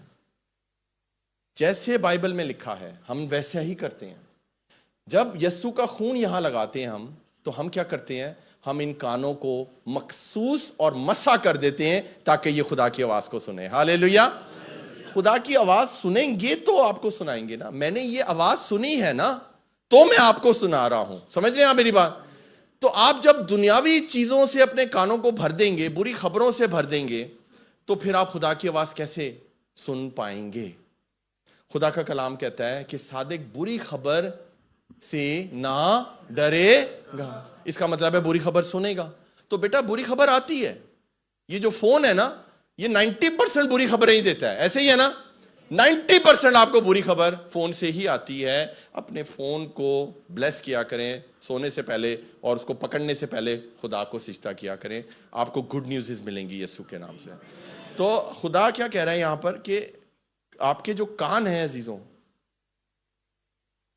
जैसे बाइबल में लिखा है हम वैसे ही करते हैं। जब यस्सु का खून यहां लगाते हैं हम, तो हम क्या करते हैं? हम इन कानों को मखसूस और मसा कर देते हैं ताकि ये खुदा की आवाज को सुने। हालेलुया। खुदा की आवाज सुनेंगे तो आपको सुनाएंगे ना। मैंने ये आवाज सुनी है ना, तो मैं आपको सुना रहा हूं। समझ रहे हैं आप मेरी बात? तो आप जब दुनियावी चीजों से अपने कानों को भर देंगे, बुरी खबरों से भर देंगे, तो फिर आप खुदा की आवाज कैसे सुन पाएंगे? खुदा का कलाम कहता है कि सादिक बुरी खबर से ना डरेगा। इसका मतलब है बुरी खबर सुनेगा। तो बेटा, बुरी खबर आती है। ये जो फोन है ना, ये 90% बुरी खबरें ही देता है। ऐसे ही है ना? 90% आपको बुरी खबर फोन से ही आती है। अपने फोन को ब्लेस किया करें सोने से पहले, और उसको पकड़ने से पहले खुदा को सिजदा किया करें। आपको गुड न्यूज़ मिलेंगी यीशु के नाम से। तो खुदा क्या कह रहा है यहां पर कि आपके जो कान हैं अजीजों,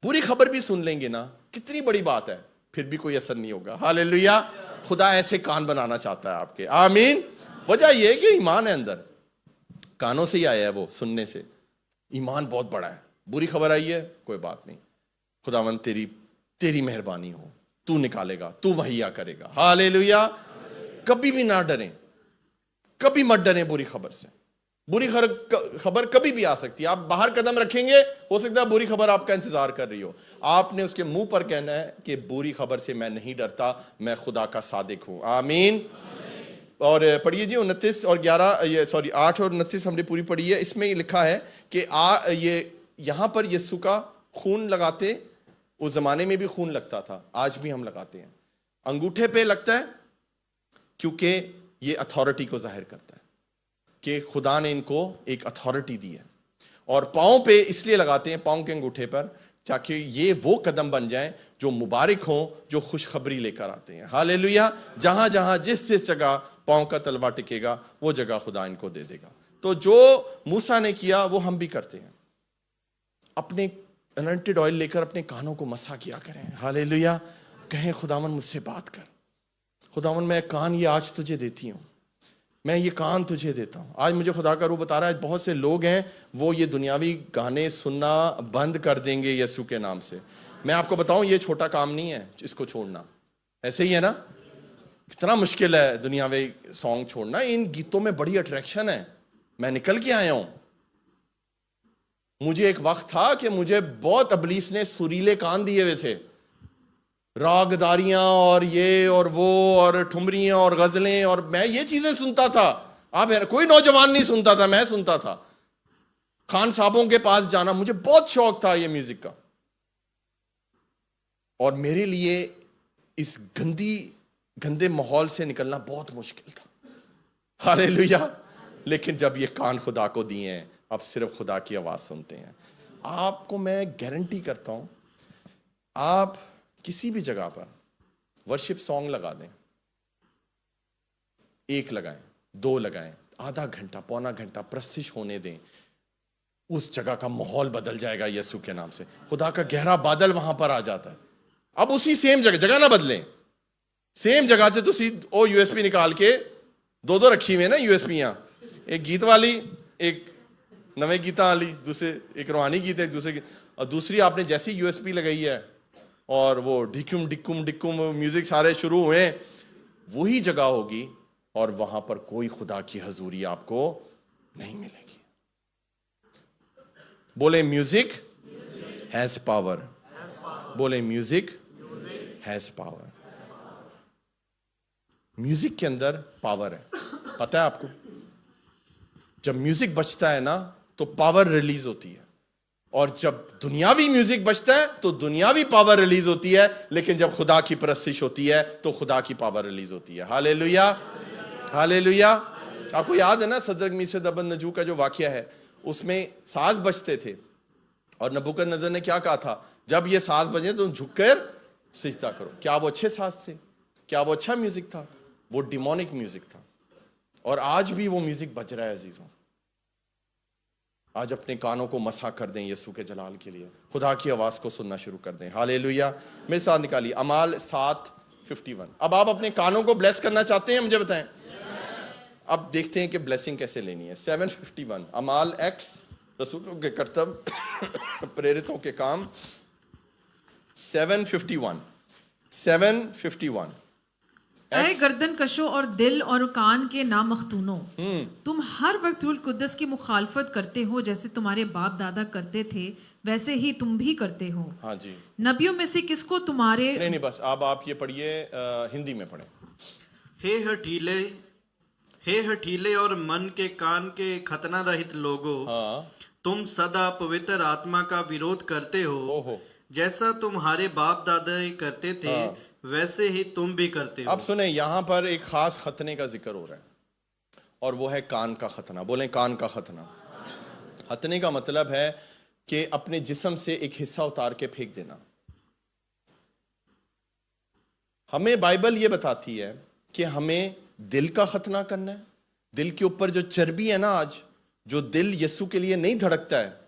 बुरी खबर भी सुन लेंगे ना, कितनी बड़ी बात है, फिर भी कोई असर नहीं होगा। हालेलुया। खुदा ऐसे कान बनाना चाहता है आपके। आमीन। वजह यह है कि ईमान है अंदर, कानों से ही आया है वो, सुनने से। ईमान बहुत बड़ा है। बुरी खबर आई है, कोई बात नहीं, खुदावंद तेरी मेहरबानी हो, तू निकालेगा, तू मुहैया करेगा। हालेलुया। कभी भी ना डरें, कभी मत डरें बुरी खबर से। बुरी खबर कभी भी आ सकती है। आप बाहर कदम रखेंगे, हो सकता है बुरी खबर आपका इंतजार कर रही हो। आपने उसके मुंह पर कहना है कि बुरी खबर से मैं नहीं डरता, मैं खुदा का सादिक हूं। आमीन। और पढ़िए जी 29 और 11, 8 और 29 हमने पूरी पढ़ी है। इसमें ये लिखा है कि ये यहां पर यीशु का खून लगाते, उस जमाने में भी खून लगता था, आज भी हम लगाते हैं। अंगूठे पे लगता है क्योंकि ये अथॉरिटी को जाहिर करता है कि खुदा ने इनको एक अथॉरिटी दी है। और पाँव पे इसलिए लगाते हैं, पाँव के अंगूठे पर, ताकि ये वो कदम बन जाएं जो मुबारक हों, जो खुशखबरी लेकर आते हैं। हालेलुया। जहां जहां जिस जगह पाँव का तलवा टिकेगा, वो जगह खुदा इनको दे देगा। तो जो मूसा ने किया वो हम भी करते हैं। अपने अनॉइंटेड ऑयल लेकर अपने कानों को मसा किया करें। हालेलुया। कहें खुदावन मुझसे बात कर, खुदावन मैं कान ये आज तुझे देती हूँ, मैं ये कान तुझे देता हूँ। आज मुझे खुदा का रूह बता रहा है बहुत से लोग हैं वो ये दुनियावी गाने सुनना बंद कर देंगे यीशु के नाम से। मैं आपको बताऊं ये छोटा काम नहीं है इसको छोड़ना, ऐसे ही है ना, कितना मुश्किल है दुनियावी सॉन्ग छोड़ना। इन गीतों में बड़ी अट्रैक्शन है, मैं निकल के आया हूं। मुझे एक वक्त था कि मुझे बहुत इब्लीस ने सुरीले कान दिए हुए थे, रागदारियां और ये और वो और ठुमरियां और गजलें, और मैं ये चीजें सुनता था। आप कोई नौजवान नहीं सुनता था, मैं सुनता था। खान साहबों के पास जाना, मुझे बहुत शौक था ये म्यूजिक का, और मेरे लिए इस गंदे माहौल से निकलना बहुत मुश्किल था। हालेलुया। लेकिन जब ये कान खुदा को दिए हैं, अब सिर्फ खुदा की आवाज सुनते हैं। आपको मैं गारंटी करता हूं, आप किसी भी जगह पर वर्शिप सॉन्ग लगा दें, एक लगाएं, दो लगाएं, आधा घंटा पौना घंटा प्रस्तिश होने दें, उस जगह का माहौल बदल जाएगा यीशु के नाम से। खुदा का गहरा बादल वहां पर आ जाता है। अब उसी सेम जगह ना बदलें, सेम जगह से तुसी ओ यूएसपी निकाल के दो रखी हुई है ना यूएसपीयां, एक गीत वाली, एक नवे गीता वाली, दूसरे एक रूहानी गीत है, एक दूसरे, और दूसरी आपने जैसी यूएसपी लगाई है और वो डिकुम डिकुम डिकुम म्यूजिक सारे शुरू हुए, वही जगह होगी और वहां पर कोई खुदा की हजूरी आपको नहीं मिलेगी। बोले म्यूजिक हैज पावर, बोले म्यूजिक हैज पावर। म्यूजिक के अंदर पावर है, पता है आपको? जब म्यूजिक बजता है ना तो पावर रिलीज होती है, और जब दुनियावी म्यूजिक बजता है तो दुनियावी पावर रिलीज होती है, लेकिन जब खुदा की परस्तिश होती है तो खुदा की पावर रिलीज होती है। Hallelujah, hallelujah. आपको याद है ना सदरक मीशक अबेदनगो का जो वाकया है, उसमें साज बजते थे और नबूकदनेस्सर ने क्या कहा था, जब ये साज बजे तो झुककर सिजदा करो। क्या वो अच्छे साज थे? क्या वो अच्छा म्यूजिक था? वो डिमोनिक म्यूजिक था, और आज भी वो म्यूजिक बज रहा है अजीजों। आज अपने कानों को मसा कर दें यीशु के जलाल के लिए, खुदा की आवाज को सुनना शुरू कर दें। हालेलुया। मेरे साथ निकालिए अमाल 7:51। अब आप अपने कानों को ब्लेस करना चाहते हैं, मुझे बताएं। अब देखते हैं कि ब्लेसिंग कैसे लेनी है। 7:51 अमाल एक्ट्स, रसूलों के कर्तव्य प्रेरितों के काम। 7:51 ऐ गर्दन कशो और दिल और कान के नामख्तूनों, तुम हर वक्त रूह कुद्दस की मुखालफत करते हो, जैसे तुम्हारे बाप दादा करते थे वैसे ही तुम भी करते हो। हाँ जी। नबियों में से किसको तुम्हारे नहीं बस अब आप ये पढ़िए, हिंदी में पढ़ें। हे हठीले और मन के कान के खतना रहित लोगों, हाँ। तुम सदा पवित्र आत्मा का विरोध करते हो। ओहो। जैसा तुम्हारे बाप दादा करते थे, हाँ। वैसे ही तुम भी करते हो। अब सुने, यहां पर एक खास खतने का जिक्र हो रहा है, और वो है कान का खतना। बोलें कान का खतना। खतने का मतलब है कि अपने जिस्म से एक हिस्सा उतार के फेंक देना। हमें बाइबल ये बताती है कि हमें दिल का खतना करना है। दिल के ऊपर जो चर्बी है ना, आज जो दिल यीशु के लिए नहीं धड़कता है,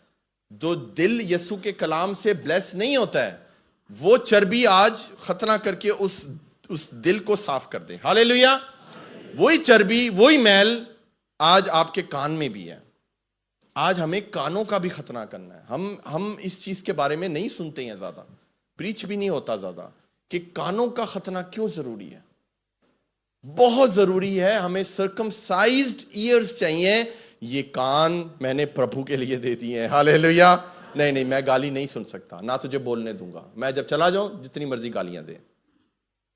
जो दिल यीशु के कलाम से ब्लेस नहीं होता है, वो चर्बी आज खतना करके उस दिल को साफ कर दे। हालेलुया। वही चर्बी, वही मैल आज आपके कान में भी है। आज हमें कानों का भी खतना करना है। हम इस चीज के बारे में नहीं सुनते हैं ज्यादा, प्रीच भी नहीं होता ज्यादा कि कानों का खतना क्यों जरूरी है। बहुत जरूरी है। हमें सर्कमसाइज्ड ईयर्स चाहिए। ये कान मैंने प्रभु के लिए दे दिए हैं। हालेलुया। नहीं, मैं गाली नहीं सुन सकता, ना तुझे बोलने दूंगा। मैं जब चला जाऊं जितनी मर्जी गालियां दे,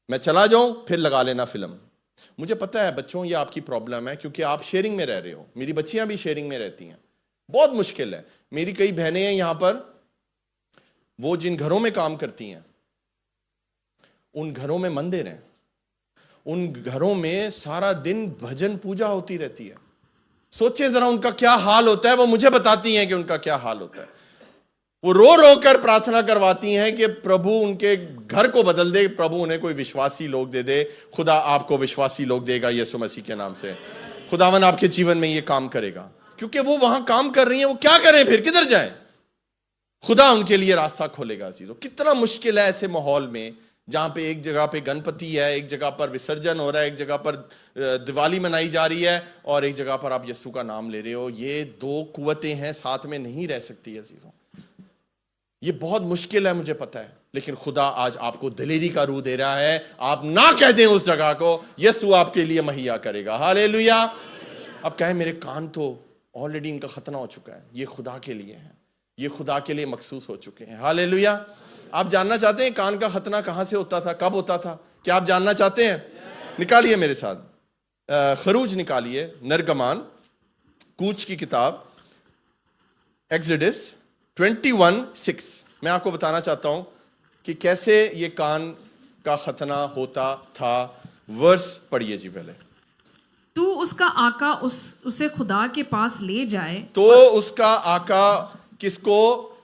मैं चला जाऊं, फिर लगा लेना फिल्म। मुझे पता है बच्चों ये आपकी प्रॉब्लम है, क्योंकि आप शेयरिंग में रह रहे हो। मेरी बच्चियां भी शेयरिंग में रहती हैं, बहुत मुश्किल है। मेरी कई बहनें हैं यहां पर, वो जिन घरों में काम करती हैं, उन घरों में मंदिर हैं, उन घरों में सारा दिन भजन पूजा होती रहती है। सोचें जरा उनका क्या हाल होता है। वो मुझे बताती हैं कि उनका क्या हाल होता है। वो रो रो कर प्रार्थना करवाती हैं कि प्रभु उनके घर को बदल दे, प्रभु उन्हें कोई विश्वासी लोग दे दे। खुदा आपको विश्वासी लोग देगा यीशु मसीह के नाम से। खुदावन आपके जीवन में ये काम करेगा, क्योंकि वो वहां काम कर रही हैं। वो क्या करें फिर, किधर जाएं? खुदा उनके लिए रास्ता खोलेगा। चीजों कितना मुश्किल है ऐसे माहौल में जहां पे एक जगह पे गणपति है, एक जगह पर विसर्जन हो रहा है, एक जगह पर दिवाली मनाई जा रही है और एक जगह पर आप यीशु का नाम ले रहे हो। ये दो कुव्वतें हैं, साथ में नहीं रह सकती अजीजों। ये बहुत मुश्किल है, मुझे पता है, लेकिन खुदा आज आपको दिलेरी का रूह दे रहा है। आप ना कह दें उस जगह को, यीशु आपके लिए मुहैया करेगा। हालेलुया। अब कहें मेरे कान तो ऑलरेडी इनका खतना हो चुका है, ये खुदा के लिए है, ये खुदा के लिए मखसूस हो चुके हैं। हालेलुया। आप जानना चाहते हैं कान का खतना कहां से होता था, कब होता था? क्या आप जानना चाहते हैं? निकालिए मेरे साथ खरूज, निकालिए निर्गमान, कूच की किताब, एक्सोडस 21:6। मैं आपको बताना चाहता हूं कि कैसे ये कान का खतना होता था। वर्स पढ़िए जी पहले। तू उसका आका उसे खुदा के पास ले जाए। तो उसका आका किसको?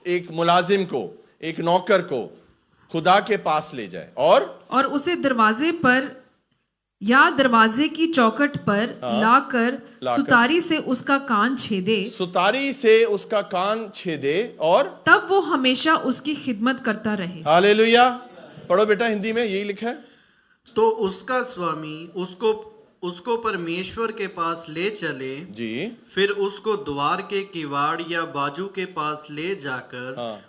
एक मुलाजिम को, एक नौकर को खुदा के पास ले जाए और उसे दरवाजे पर या दरवाजे की चौखट पर लाकर सुतारी से उसका कान छेदे। सुतारी से उसका कान छेदे और तब वो हमेशा उसकी खिदमत करता रहे। हालेलुया। पढ़ो बेटा, हिंदी में यही लिखा है। तो उसका स्वामी उसको परमेश्वर के पास ले चले जी, फिर उसको द्वार के किवाड़ या बाजू के पास ले जाकर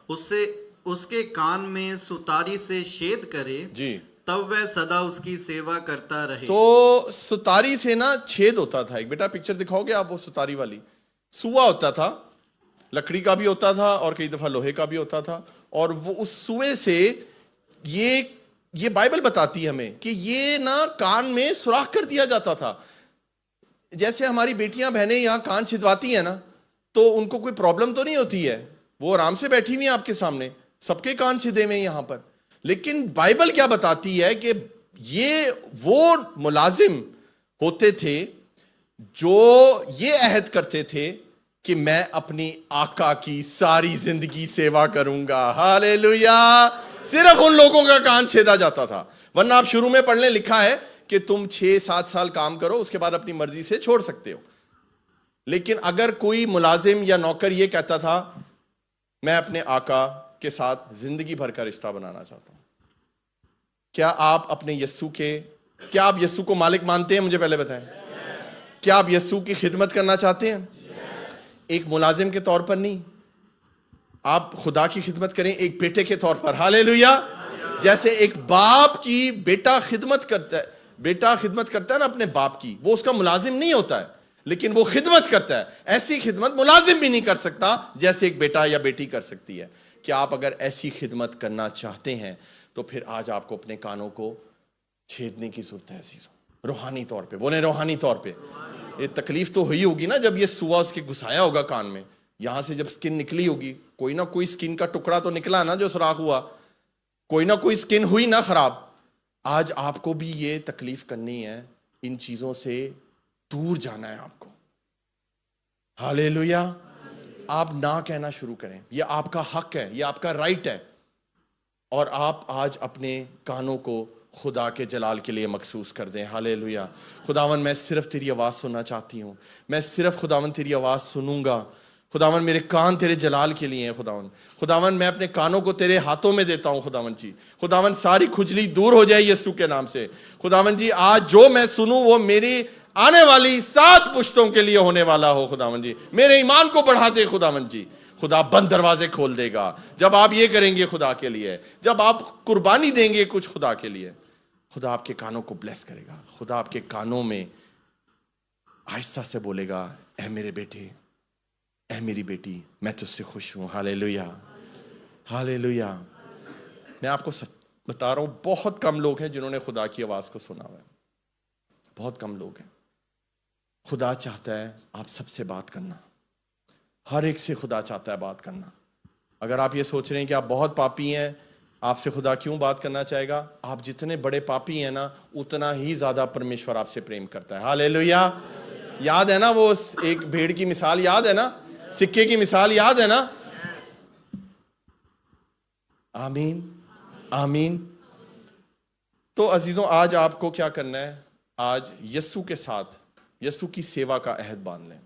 उसके कान में सुतारी से छेद करे जी, तब वह सदा उसकी सेवा करता रहे। तो सुतारी से ना छेद होता था। एक बेटा पिक्चर दिखाओगे आप? वो सुतारी वाली सुआ होता था, लकड़ी का भी होता था और कई दफा लोहे का भी होता था। और वो उस सुए से ये बाइबल बताती है हमें कि ये ना कान में सुराख कर दिया जाता था। जैसे हमारी बेटियां बहनें यहां कान छिदवाती हैं ना, तो उनको कोई प्रॉब्लम तो नहीं होती है, वो आराम से बैठी हुई हैं आपके सामने, सबके कान छिदे हुए यहां पर। लेकिन बाइबल क्या बताती है कि ये वो मुलाजिम होते थे जो ये अहद करते थे कि मैं अपनी आका की सारी जिंदगी सेवा करूंगा। हालेलुया। सिर्फ उन लोगों का कान छेदा जाता था, वरना आप शुरू में पढ़ने लिखा है कि तुम 6-7 साल काम करो, उसके बाद अपनी मर्जी से छोड़ सकते हो। लेकिन अगर कोई मुलाजिम या नौकर ये कहता था मैं अपने आका के साथ जिंदगी भर का रिश्ता बनाना चाहता हूं, क्या आप अपने क्या आप यीशु को मालिक मानते हैं? मुझे पहले बताएं, क्या आप यीशु की खिदमत करना चाहते हैं? एक मुलाजिम के तौर पर नहीं, आप खुदा की खिदमत करें एक बेटे के तौर पर। हालेलुया। जैसे एक बाप की बेटा खिदमत करता है ना अपने बाप की, वो उसका मुलाजिम नहीं होता है, लेकिन वो खिदमत करता है। ऐसी खिदमत मुलाजिम भी नहीं कर सकता जैसे एक बेटा या बेटी कर सकती है। क्या आप अगर ऐसी खिदमत करना चाहते हैं तो फिर आज आपको अपने कानों को छेदने की जरूरत है रूहानी तौर पे। बोले रूहानी तौर पे। ये तकलीफ तो हुई होगी ना जब ये सुआ उसके घुसाया होगा कान में, यहां से जब स्किन निकली होगी, कोई ना कोई स्किन का टुकड़ा तो निकला ना जो सुराख हुआ, कोई ना कोई स्किन हुई ना खराब। आज आपको भी ये तकलीफ करनी है, इन चीजों से दूर जाना है आपको। हालेलुया। आप ना कहना शुरू करें, ये आपका हक है, ये आपका राइट है। और आप आज अपने कानों को खुदा के जलाल के लिए मखसूस कर दें। हालेलुया। खुदावन मैं सिर्फ तेरी आवाज़ सुनना चाहती हूँ, मैं सिर्फ खुदावन तेरी आवाज़ सुनूंगा। खुदावन मेरे कान तेरे जलाल के लिए हैं। खुदावन मैं अपने कानों को तेरे हाथों में देता हूँ। खुदावन जी, खुदावन सारी खुजली दूर हो जाए यीशु के नाम से। खुदावन जी आज जो मैं सुनूं वो मेरी आने वाली 7 पुश्तों के लिए होने वाला हो। खुदावन जी मेरे ईमान को बढ़ा दे। खुदावन जी, खुदा बंद दरवाजे खोल देगा जब आप ये करेंगे खुदा के लिए, जब आप कुर्बानी देंगे कुछ खुदा के लिए। खुदा आपके कानों को ब्लेस करेगा। खुदा आपके कानों में आहिस्ता से बोलेगा, ऐ मेरे बेटे, ऐ मेरी बेटी, मैं तुझसे खुश हूं। Hallelujah, hallelujah. मैं आपको सच बता रहा हूं, बहुत कम लोग हैं जिन्होंने खुदा की आवाज को सुना हुआ है, बहुत कम लोग हैं। खुदा चाहता है आप सबसे बात करना, हर एक से खुदा चाहता है बात करना। अगर आप ये सोच रहे हैं कि आप बहुत पापी हैं, आपसे खुदा क्यों बात करना चाहेगा? आप जितने बड़े पापी हैं ना, उतना ही ज्यादा परमेश्वर आपसे प्रेम करता है। हालेलुया। याद है ना वो एक भेड़ की मिसाल, याद है ना, सिक्के की मिसाल याद है ना? आमीन, आमीन। तो अजीजों, आज आपको क्या करना है? आज यीशु के साथ यीशु की सेवा का अहद बांध लें।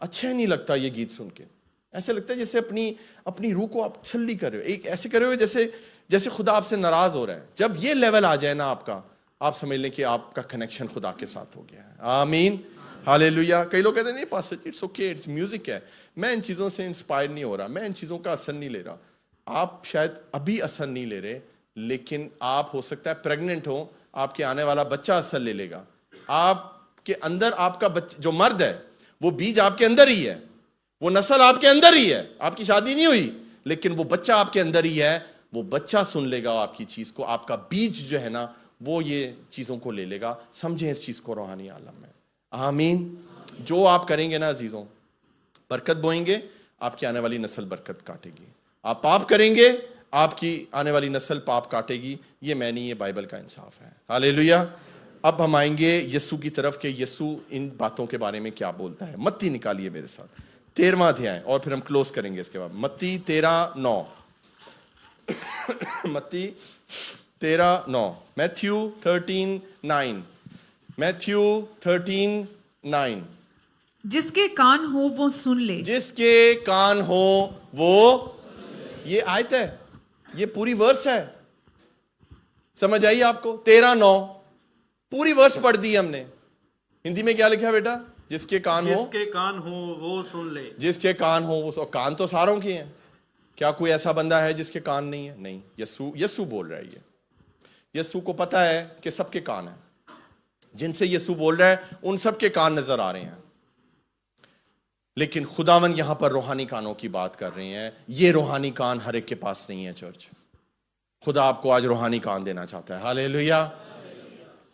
अच्छा नहीं लगता ये गीत सुन के, ऐसे लगता है जैसे अपनी रूह को आप छल्ली कर रहे हो। एक ऐसे कर रहे हो जैसे जैसे खुदा आपसे नाराज हो रहा है। जब ये लेवल आ जाए ना आपका, आप समझ लें कि आपका कनेक्शन खुदा के साथ हो गया है। आमीन, हालेलुया। कई लोग कहते हैं नहीं pastor it's okay, it's music है, मैं इन चीज़ों से इंस्पायर नहीं हो रहा, मैं इन चीज़ों का असर नहीं ले रहा। आप शायद अभी असर नहीं ले रहे, लेकिन आप हो सकता है प्रेग्नेंट हो, आपके आने वाला बच्चा असर ले लेगा। आपके अंदर आपका बच्चा जो मर्द है, वो बीज आपके अंदर ही है, वो नस्ल आपके अंदर ही है, आपकी शादी नहीं हुई लेकिन वो बच्चा आपके अंदर ही है। वो बच्चा सुन लेगा आपकी चीज को, आपका बीज जो है ना वो ये चीजों को ले लेगा। समझें इस चीज को रूहानी आलम में। आमीन। जो आप करेंगे ना अजीजों, बरकत बोएंगे, आपकी आने वाली नस्ल बरकत काटेगी। आप पाप करेंगे, आपकी आने वाली नस्ल पाप काटेगी। ये मैं नहीं, ये बाइबल का इंसाफ है। हालेलुया। अब हम आएंगे यीशु की तरफ के यीशु इन बातों के बारे में क्या बोलता है। मत्ती निकालिए मेरे साथ 13वां अध्याय, और फिर हम क्लोज करेंगे इसके बाद। मत्ती 13:9 मत्ती 13:9, मैथ्यू 13:9, मैथ्यू 13:9। जिसके कान हो वो सुन ले। जिसके कान हो वो, ये आयत है, ये पूरी वर्स है। समझ आई आपको? 13:9 पूरी वर्स पढ़ दी हमने। हिंदी में क्या लिखा है बेटा? जिसके कान हो, जिसके कान हो वो सुन ले। जिसके कान हो वो। कान तो सारों के हैं। क्या कोई ऐसा बंदा है जिसके कान नहीं है? नहीं। यीशु बोल रहा है। ये यीशु को पता है कि सबके कान है। जिनसे यीशु बोल रहा है उन सबके कान नजर आ रहे हैं, लेकिन खुदावन यहां पर रूहानी कानों की बात कर रहे हैं। ये रूहानी कान हर एक के पास नहीं है। चर्च, खुदा आपको आज रूहानी कान देना चाहता है। हालेलुया।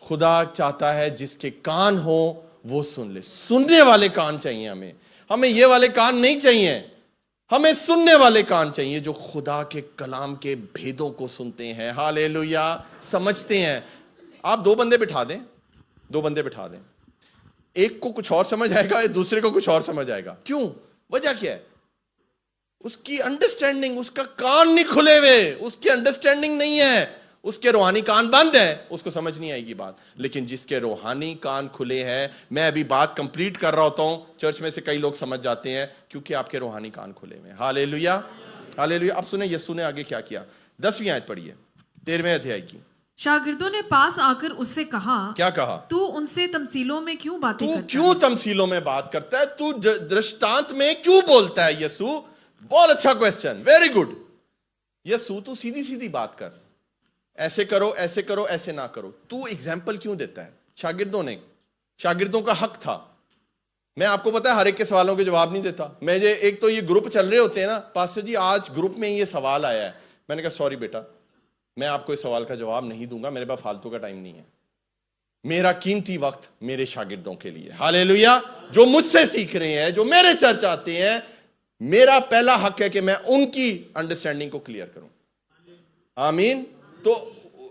खुदा चाहता है जिसके कान हो वो सुन ले। सुनने वाले कान चाहिए हमें। हमें ये वाले कान नहीं चाहिए, हमें सुनने वाले कान चाहिए जो खुदा के कलाम के भेदों को सुनते हैं। हालेलुया। समझते हैं। आप दो बंदे बिठा दें, दो बंदे बिठा दें, एक को कुछ और समझ आएगा, दूसरे को कुछ और समझ आएगा। क्यों? वजह क्या है? उसकी अंडरस्टैंडिंग, उसका कान नहीं खुले हुए, उसकी अंडरस्टैंडिंग नहीं है, उसके रूहानी कान बंद है, उसको समझ नहीं आएगी बात। लेकिन जिसके रूहानी कान खुले हैं, मैं अभी बात कंप्लीट कर रहा होता हूं, चर्च में से कई लोग समझ जाते हैं क्योंकि आपके रूहानी कान खुले हुए हैं। Hallelujah, hallelujah. अब सुने यीशु ने आगे क्या किया। 10वीं आयत पढ़िए 13वें अध्याय की। शागिर्दों ने पास आकर उससे कहा, क्या कहा? तू उनसे तमसीलों में क्यों बातें करता है? तू क्यों तमसीलों में बात करता है? तू दृष्टांत में क्यों बोलता है? यीशु, बहुत अच्छा क्वेश्चन, वेरी गुड। यीशु, तू सीधी सीधी बात कर, ऐसे करो, ऐसे करो, ऐसे ना करो। तू एग्जाम्पल क्यों देता है? शागिर्दों का हक था। मैं आपको पता है हर एक के सवालों के जवाब नहीं देता। मैं एक तो ये ग्रुप चल रहे होते हैं ना, पास्टर जी आज ग्रुप में ये सवाल आया है, मैंने कहा सॉरी बेटा, मैं आपको इस सवाल का जवाब नहीं दूंगा, मेरे पास फालतू का टाइम नहीं है। मेरा कीमती वक्त मेरे शागिर्दों के लिए। हालेलुया। जो मुझसे सीख रहे हैं, जो मेरे चर्च आते हैं, मेरा पहला हक है कि मैं उनकी अंडरस्टैंडिंग को क्लियर करूं। आमीन। तो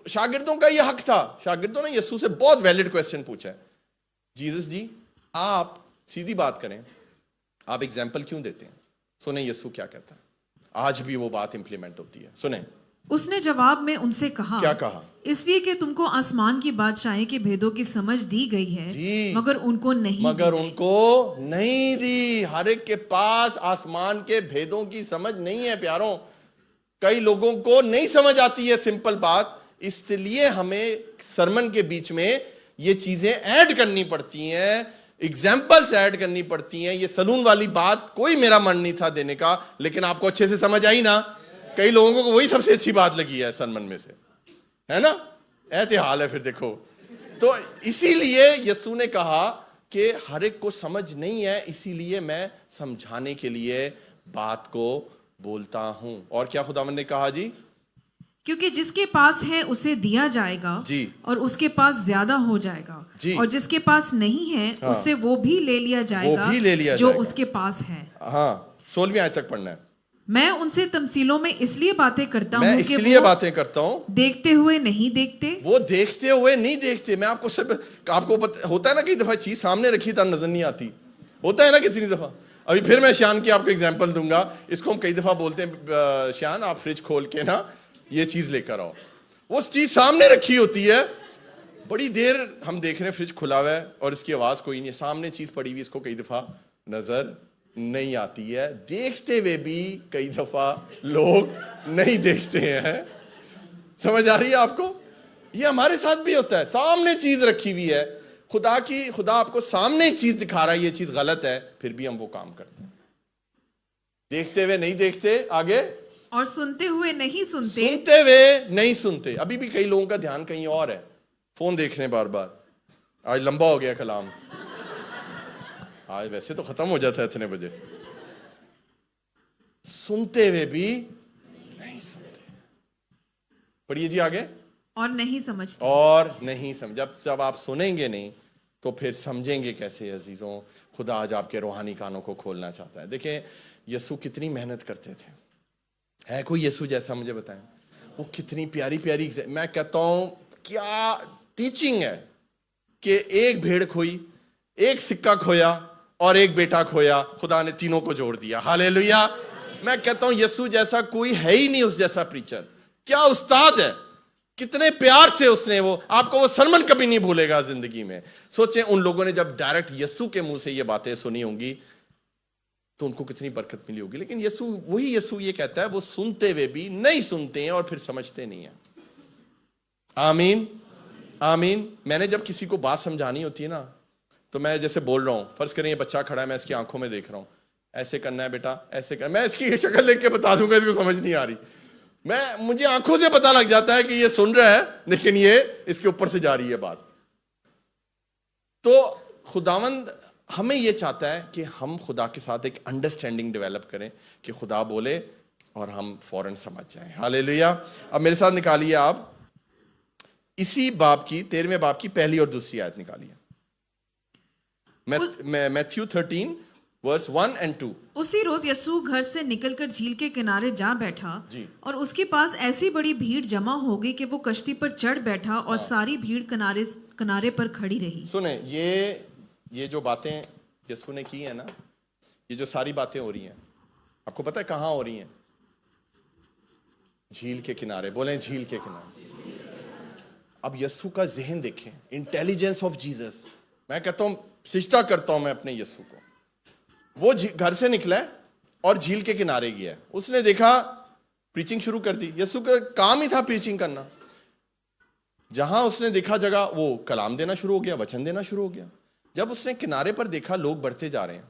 शागिर्दों का यह हक था। शागिर्दों ने यीशु से बहुत वैलिड क्वेश्चन पूछा है, जीसस जी आप सीधी बात करें, आप एग्जाम्पल क्यों देते हैं? सुने यीशु क्या कहता है। आज भी वो बात इंप्लीमेंट होती है। सुने। उसने जवाब में उनसे कहा, क्या कहा? इसलिए कि तुमको आसमान की बादशाही के भेदों की समझ दी गई है, मगर उनको नहीं दी। हर एक के पास आसमान के भेदों की समझ नहीं है प्यारों। कई लोगों को नहीं समझ आती है सिंपल बात, इसलिए हमें सरमन के बीच में ये चीजें ऐड करनी पड़ती हैं, एग्जाम्पल्स ऐड करनी पड़ती हैं। ये सलून वाली बात कोई मेरा मन नहीं था देने का, लेकिन आपको अच्छे से समझ आई ना। कई लोगों को वही सबसे अच्छी बात लगी है सरमन में से, है ना? ऐसे हाल है फिर देखो। तो इसीलिए यीशु ने कहा कि हर एक को समझ नहीं है, इसीलिए मैं समझाने के लिए बात को बोलता हूं। और क्या खुदावंद ने कहा जी? क्योंकि जिसके पास है उसे दिया जाएगा जी, और उसके पास ज्यादा हो जाएगा जी, और जिसके पास नहीं है उससे वो भी ले लिया जाएगा जो उसके पास है। हाँ, 16वीं आयत तक पढ़ना है। मैं उनसे तमसीलों में इसलिए बातें करता हूं कि वो बातें करता हूं देखते हुए नहीं देखते। वो देखते हुए नहीं देखते। मैं आपको सब आपको होता है ना, कई दफा चीज सामने रखी तो नजर नहीं आती, होता है ना कितनी दफा। अभी फिर मैं श्यान की आपको एग्जांपल दूंगा। इसको हम कई दफा बोलते हैं, श्यान आप फ्रिज खोल के ना ये चीज लेकर आओ। वो चीज सामने रखी होती है, बड़ी देर हम देख रहे हैं फ्रिज खुला हुआ है और इसकी आवाज कोई नहीं है, सामने चीज पड़ी हुई, इसको कई दफा नजर नहीं आती है। देखते हुए भी कई दफा लोग नहीं देखते हैं। समझ आ रही है आपको? ये हमारे साथ भी होता है। सामने चीज रखी हुई है खुदा आपको सामने एक चीज दिखा रहा है, ये चीज गलत है, फिर भी हम वो काम करते हैं। देखते हुए नहीं देखते, आगे, और सुनते हुए नहीं सुनते, सुनते हुए नहीं सुनते। अभी भी कई लोगों का ध्यान कहीं और है, फोन देख रहे हैं बार बार। आज लंबा हो गया कलाम, आज वैसे तो खत्म हो जाता है इतने बजे। सुनते हुए भी नहीं सुनते। पढ़िए जी आगे। और नहीं समझते। और नहीं समझ, जब आप सुनेंगे नहीं तो फिर समझेंगे कैसे? अजीजों, खुदा आज आपके रूहानी कानों को खोलना चाहता है। देखें यीशु कितनी मेहनत करते थे। है कोई यीशु जैसा? मुझे बताएं। वो कितनी प्यारी प्यारी, मैं कहता हूं क्या टीचिंग है कि एक भेड़ खोई, एक सिक्का खोया और एक बेटा खोया, खुदा ने तीनों को जोड़ दिया। हालेलुया। मैं कहता हूं यीशु जैसा कोई है ही नहीं, उस जैसा प्रीचर। क्या उस्ताद है, कितने प्यार से उसने आपको वो सरमन कभी नहीं भूलेगा जिंदगी में। सोचें उन लोगों ने जब डायरेक्ट यीशु के मुंह से ये बातें सुनी होंगी तो उनको कितनी बरकत मिली होगी। लेकिन वही यीशु ये कहता है, वो सुनते हुए भी नहीं सुनते हैं और फिर समझते नहीं है। आमीन, आमीन। मैंने जब किसी को बात समझानी होती है ना, तो मैं जैसे बोल रहा हूं, फर्ज करें ये बच्चा खड़ा है, मैं इसकी आंखों में देख रहा हूं, ऐसे करना है बेटा, ऐसे करना, मैं इसकी शक्ल देख के बता दूंगा इसको समझ नहीं आ रही। मुझे आंखों से पता लग जाता है कि ये सुन रहा है, लेकिन ये इसके ऊपर से जा रही है बात। तो खुदावंद हमें ये चाहता है कि हम खुदा के साथ एक अंडरस्टैंडिंग डेवलप करें कि खुदा बोले और हम फौरन समझ जाएं। हालेलुया। अब मेरे साथ निकालिए आप इसी बाब की 13वें बाब की पहली और दूसरी आयत निकालिए। मैथ्यू 13 वर्स 1 और 2। उसी रोज यीशु घर से निकलकर झील के किनारे जा बैठा और उसके पास ऐसी बड़ी भीड़ जमा हो गई कि वो कश्ती पर चढ़ बैठा और सारी भीड़ किनारे पर खड़ी रही। सुने, ये जो बातें यीशु ने की है ना, ये जो सारी बातें हो रही हैं, आपको पता है कहाँ हो रही हैं? झील के किनारे। बोले झील के किनारे। अब यीशु का ज़हन देखें, इंटेलिजेंस ऑफ जीसस। मैं कहता हूं, सिजदा करता हूं मैं अपने यीशु को। वो घर से निकला है और झील के किनारे गया है। उसने देखा, प्रीचिंग शुरू कर दी। यीशु का काम ही था प्रीचिंग करना। जहां उसने देखा जगह, वो कलाम देना शुरू हो गया, वचन देना शुरू हो गया। जब उसने किनारे पर देखा लोग बढ़ते जा रहे हैं,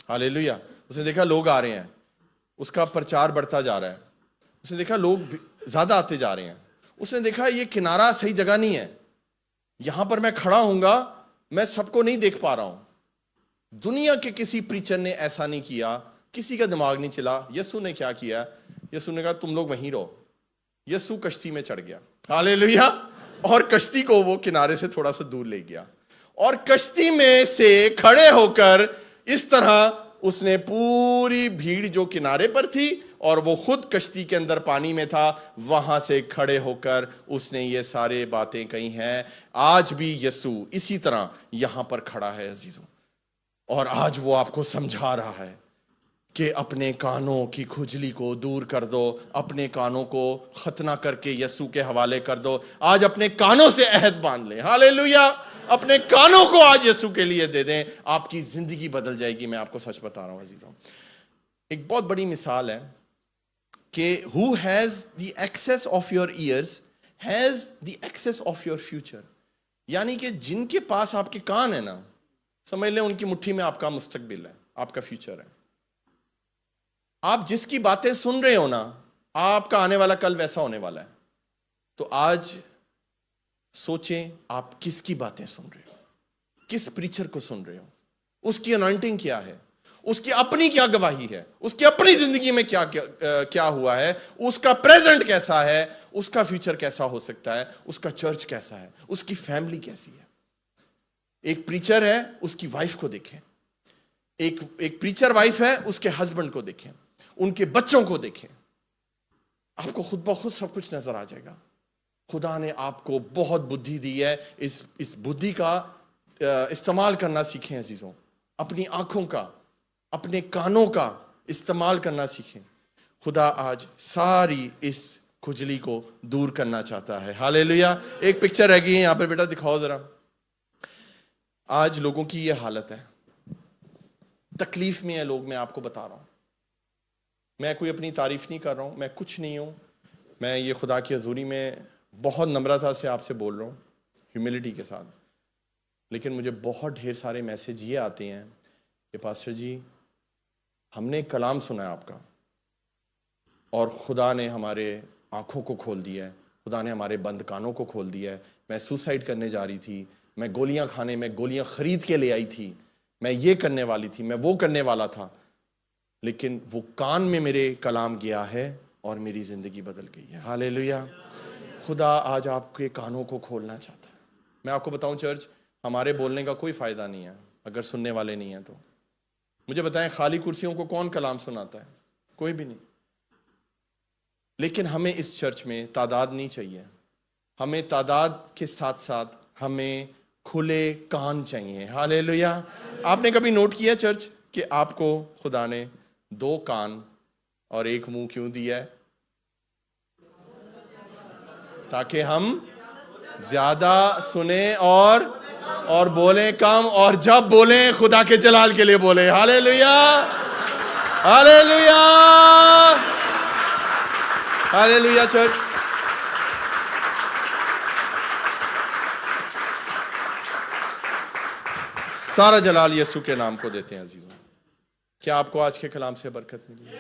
हालेलुया, उसने देखा लोग आ रहे हैं, उसका प्रचार बढ़ता जा रहा है। उसने देखा लोग ज्यादा आते जा रहे हैं। उसने देखा ये किनारा सही जगह नहीं है, यहां पर मैं खड़ा हूंगा, मैं सबको नहीं देख पा रहा हूं। दुनिया के किसी प्रीचर ने ऐसा नहीं किया, किसी का दिमाग नहीं चला। यीशु ने क्या किया? यीशु ने कहा तुम लोग वहीं रहो। यीशु कश्ती में चढ़ गया, हालेलुया, और कश्ती को वो किनारे से थोड़ा सा दूर ले गया और कश्ती में से खड़े होकर इस तरह उसने पूरी भीड़ जो किनारे पर थी और वो खुद कश्ती के अंदर पानी में था, वहां से खड़े होकर उसने ये सारे बातें कही हैं। आज भी यीशु इसी तरह यहां पर खड़ा है अजीजों, और आज वो आपको समझा रहा है कि अपने कानों की खुजली को दूर कर दो, अपने कानों को खतना करके यीशु के हवाले कर दो। आज अपने कानों से अहद बांध लें, हालेलुया, अपने कानों को आज यीशु के लिए दे दें, आपकी जिंदगी बदल जाएगी। मैं आपको सच बता रहा हूं अजीजों। एक बहुत बड़ी मिसाल है कि who has the access of your ears has the access of your future. यानी कि जिनके पास आपके कान है ना, समझ लें उनकी मुट्ठी में आपका मुस्तकबिल है, आपका फ्यूचर है। आप जिसकी बातें सुन रहे हो ना, आपका आने वाला कल वैसा होने वाला है। तो आज सोचें आप किसकी बातें सुन रहे हो, किस प्रीचर को सुन रहे हो, उसकी अनॉइंटिंग क्या है, उसकी अपनी क्या गवाही है, उसकी अपनी जिंदगी में क्या हुआ है, उसका प्रेजेंट कैसा है, उसका फ्यूचर कैसा हो सकता है, उसका चर्च कैसा है, उसकी फैमिली कैसी है। एक प्रीचर है, उसकी वाइफ को देखें। एक प्रीचर वाइफ है, उसके हस्बैंड को देखें, उनके बच्चों को देखें। आपको खुद ब खुद सब कुछ नजर आ जाएगा। खुदा ने आपको बहुत बुद्धि दी है, इस बुद्धि का इस्तेमाल करना सीखें अजीजों। अपनी आंखों का, अपने कानों का इस्तेमाल करना सीखें। खुदा आज सारी इस खुजली को दूर करना चाहता है, हालेलुया। एक पिक्चर रह गई है यहां पर, बेटा दिखाओ जरा। आज लोगों की ये हालत है, तकलीफ में है लोग। मैं आपको बता रहा हूं, मैं कोई अपनी तारीफ नहीं कर रहा हूं, मैं कुछ नहीं हूं। मैं ये खुदा की हजूरी में बहुत नम्रता से आपसे बोल रहा हूँ, ह्यूमिलिटी के साथ, लेकिन मुझे बहुत ढेर सारे मैसेज ये आते हैं कि पास्टर जी हमने कलाम सुना है आपका और खुदा ने हमारे आंखों को खोल दिया है, खुदा ने हमारे बंद कानों को खोल दिया है। मैं सुसाइड करने जा रही थी, मैं गोलियां खाने में गोलियां खरीद के ले आई थी, मैं ये करने वाली थी, मैं वो करने वाला था, लेकिन वो कान में मेरे कलाम गया है और मेरी जिंदगी बदल गई है। हालेलुया। खुदा आज आपके कानों को खोलना चाहता है। मैं आपको बताऊं चर्च, हमारे बोलने का कोई फायदा नहीं है अगर सुनने वाले नहीं है तो। मुझे बताएं, खाली कुर्सियों को कौन कलाम सुनाता है? कोई भी नहीं। लेकिन हमें इस चर्च में तादाद नहीं चाहिए, हमें तादाद के साथ साथ हमें खुले कान चाहिए। हालेलुया। आपने कभी नोट किया चर्च कि आपको खुदा ने 2 कान और 1 मुंह क्यों दिया है? ताकि हम ज्यादा सुने और बोले कम, और जब बोले खुदा के जलाल के लिए बोले। Hallelujah, hallelujah, hallelujah church. सारा जलाल यीशु के नाम को देते हैं। अजीजों, क्या आपको आज के कलाम से बरकत मिली?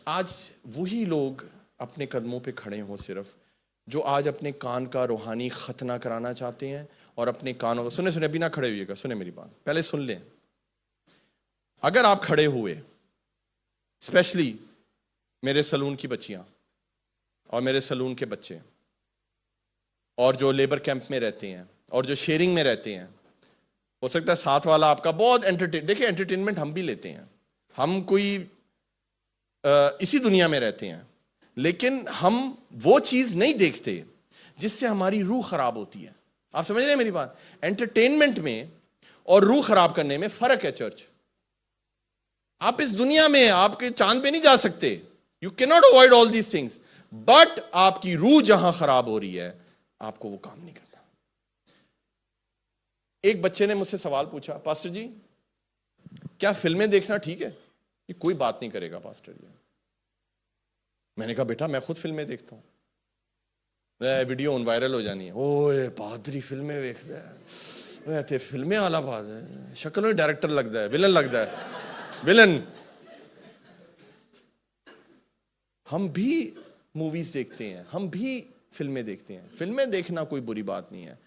आज वही लोग अपने कदमों पे खड़े हों सिर्फ, जो आज अपने कान का रूहानी खतना कराना चाहते हैं और अपने कानों को सुने बिना खड़े होइएगा, सुने मेरी बात, पहले सुन लें। अगर आप खड़े हुए, स्पेशली मेरे सलून की बच्चियां और मेरे सलून के बच्चे और जो लेबर कैंप में रहते हैं और जो शेयरिंग में रहते हैं, हो सकता है साथ वाला आपका बहुत देखिए एंटरटेनमेंट हम भी लेते हैं, हम कोई इसी दुनिया में रहते हैं, लेकिन हम वो चीज नहीं देखते जिससे हमारी रूह खराब होती है। आप समझ रहे हैं मेरी बात? एंटरटेनमेंट में और रूह खराब करने में फर्क है चर्च। आप इस दुनिया में आपके चांद पे नहीं जा सकते, you can not avoid all these things, but आपकी रूह जहां खराब हो रही है आपको वो काम नहीं करना। एक बच्चे ने मुझसे सवाल पूछा, पास्टर जी क्या फिल्में देखना ठीक है? ये कोई बात नहीं करेगा पास्टर जी। मैंने कहा बेटा मैं खुद फिल्में देखता हूँ, वीडियो वायरल हो जानी है, ओए पादरी फिल्में देखता है, ते फिल्में आला बात है, शक्ल में डायरेक्टर लगता है, विलन लगता है, विलन। हम भी मूवीज देखते हैं, हम भी फिल्में देखते हैं, फिल्में देखना कोई बुरी बात नहीं है,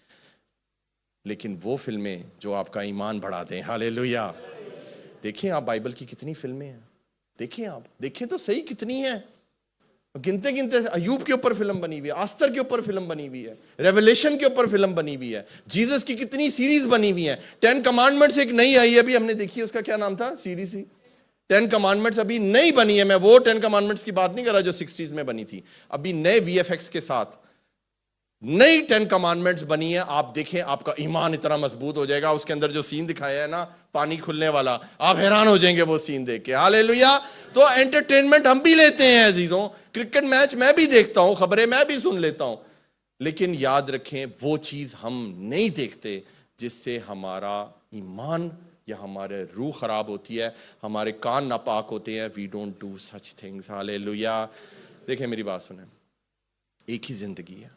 लेकिन वो फिल्में जो आपका ईमान बढ़ा दें। हालेलुया। देखें आप बाइबल की कितनी फिल्में हैं, देखें आप, देखें तो सही कितनी है, गिनते गिनते। अयूब के ऊपर फिल्म बनी हुई है, आस्तर के ऊपर फिल्म बनी हुई है, रेवलेशन के ऊपर फिल्म बनी हुई है, जीसस की कितनी सीरीज बनी हुई है। 10 कमांडमेंट्स एक नई आई है अभी, हमने देखी, उसका क्या नाम था सीरीज ही, 10 कमांडमेंट्स अभी नई बनी है। मैं वो 10 कमांडमेंट्स की बात नहीं कर रहा जो 60s में बनी थी, अभी नए VFX के साथ नई 10 कमांडमेंट्स बनी है। आप देखें, आपका ईमान इतना मजबूत हो जाएगा। उसके अंदर जो सीन दिखाया है ना, पानी खुलने वाला, आप हैरान हो जाएंगे वो सीन देख के। हालेलुया। तो एंटरटेनमेंट हम भी लेते हैं अजीजों, क्रिकेट मैच मैं भी देखता हूं, खबरें मैं भी सुन लेता हूं, लेकिन याद रखें वो चीज हम नहीं देखते जिससे हमारा ईमान या हमारे रूह खराब होती है, हमारे कान नापाक होते हैं। We don't do such things. Hallelujah. देखें मेरी बात सुने, एक ही जिंदगी है,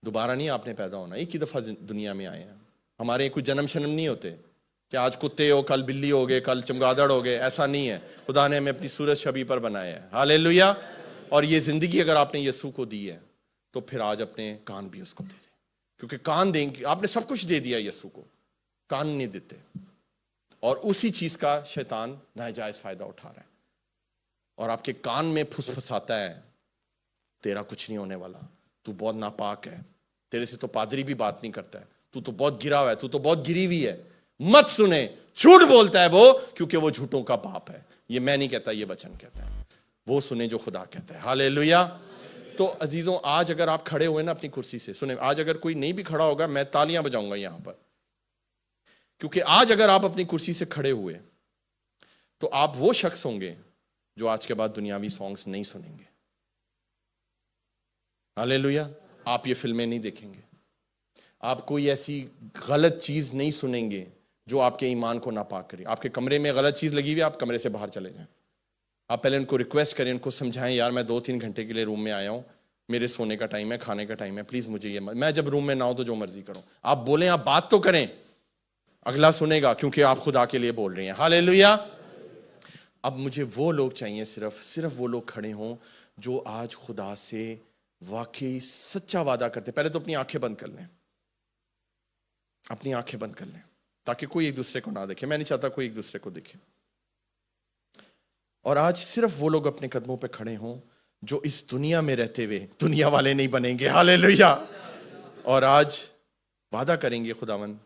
दोबारा नहीं आपने पैदा होना, एक ही दफा दुनिया में आए हैं। हमारे कुछ जन्म शनम नहीं होते कि आज कुत्ते हो, कल बिल्ली हो गए, कल चमगादड़ हो गए, ऐसा नहीं है। खुदा ने हमें अपनी सूरत छवि पर बनाया है। हालेलुया। और ये जिंदगी अगर आपने यीशु को दी है तो फिर आज अपने कान भी उसको दे दें, क्योंकि कान देंगे, आपने सब कुछ दे दिया यीशु को, कान नहीं देते, और उसी चीज का शैतान नाजायज फायदा उठा रहा है और आपके कान में फुसफुसाता है, तेरा कुछ नहीं होने वाला, तू बहुत नापाक है, तेरे से तो पादरी भी बात नहीं करता है, तू तो बहुत गिरा हुआ है, तू तो बहुत गिरी हुई है। मत सुने, झूठ बोलता है वो, क्योंकि वो झूठों का बाप है। ये मैं नहीं कहता, ये वचन कहता है। वो सुने जो खुदा कहता है। हालेलुया। तो अजीजों, आज अगर आप खड़े हुए ना अपनी कुर्सी से, सुने, आज अगर कोई नहीं भी खड़ा होगा मैं तालियां बजाऊंगा यहां पर, क्योंकि आज अगर आप अपनी कुर्सी से खड़े हुए तो आप वो शख्स होंगे जो आज के बाद दुनियावी सॉन्ग्स नहीं सुनेंगे। हालेलुया। आप ये फिल्में नहीं देखेंगे, आप कोई ऐसी गलत चीज नहीं सुनेंगे जो आपके ईमान को नापाक करे। आपके कमरे में गलत चीज लगी हुई है, आप कमरे से बाहर चले जाएं। आप पहले उनको रिक्वेस्ट करें, उनको समझाएं, यार मैं 2-3 घंटे के लिए रूम में आया हूं, मेरे सोने का टाइम है, खाने का टाइम है, प्लीज मुझे ये मैं जब रूम में ना हो तो जो मर्जी करो। आप बोलें, आप बात तो करें, अगला सुनेगा, क्योंकि आप खुदा के लिए बोल रही हैं। हालेलुया। अब मुझे वो लोग चाहिए, सिर्फ वो लोग खड़े हों जो आज खुदा से वाकई सच्चा वादा करते। पहले तो अपनी आंखें बंद कर लें, अपनी आंखें बंद कर लें, ताकि कोई एक दूसरे को ना देखे। मैं नहीं चाहता कोई एक दूसरे को देखे। और आज सिर्फ वो लोग अपने कदमों पे खड़े हों जो इस दुनिया में रहते हुए दुनिया वाले नहीं बनेंगे। हालेलुया। और आज वादा करेंगे खुदावन,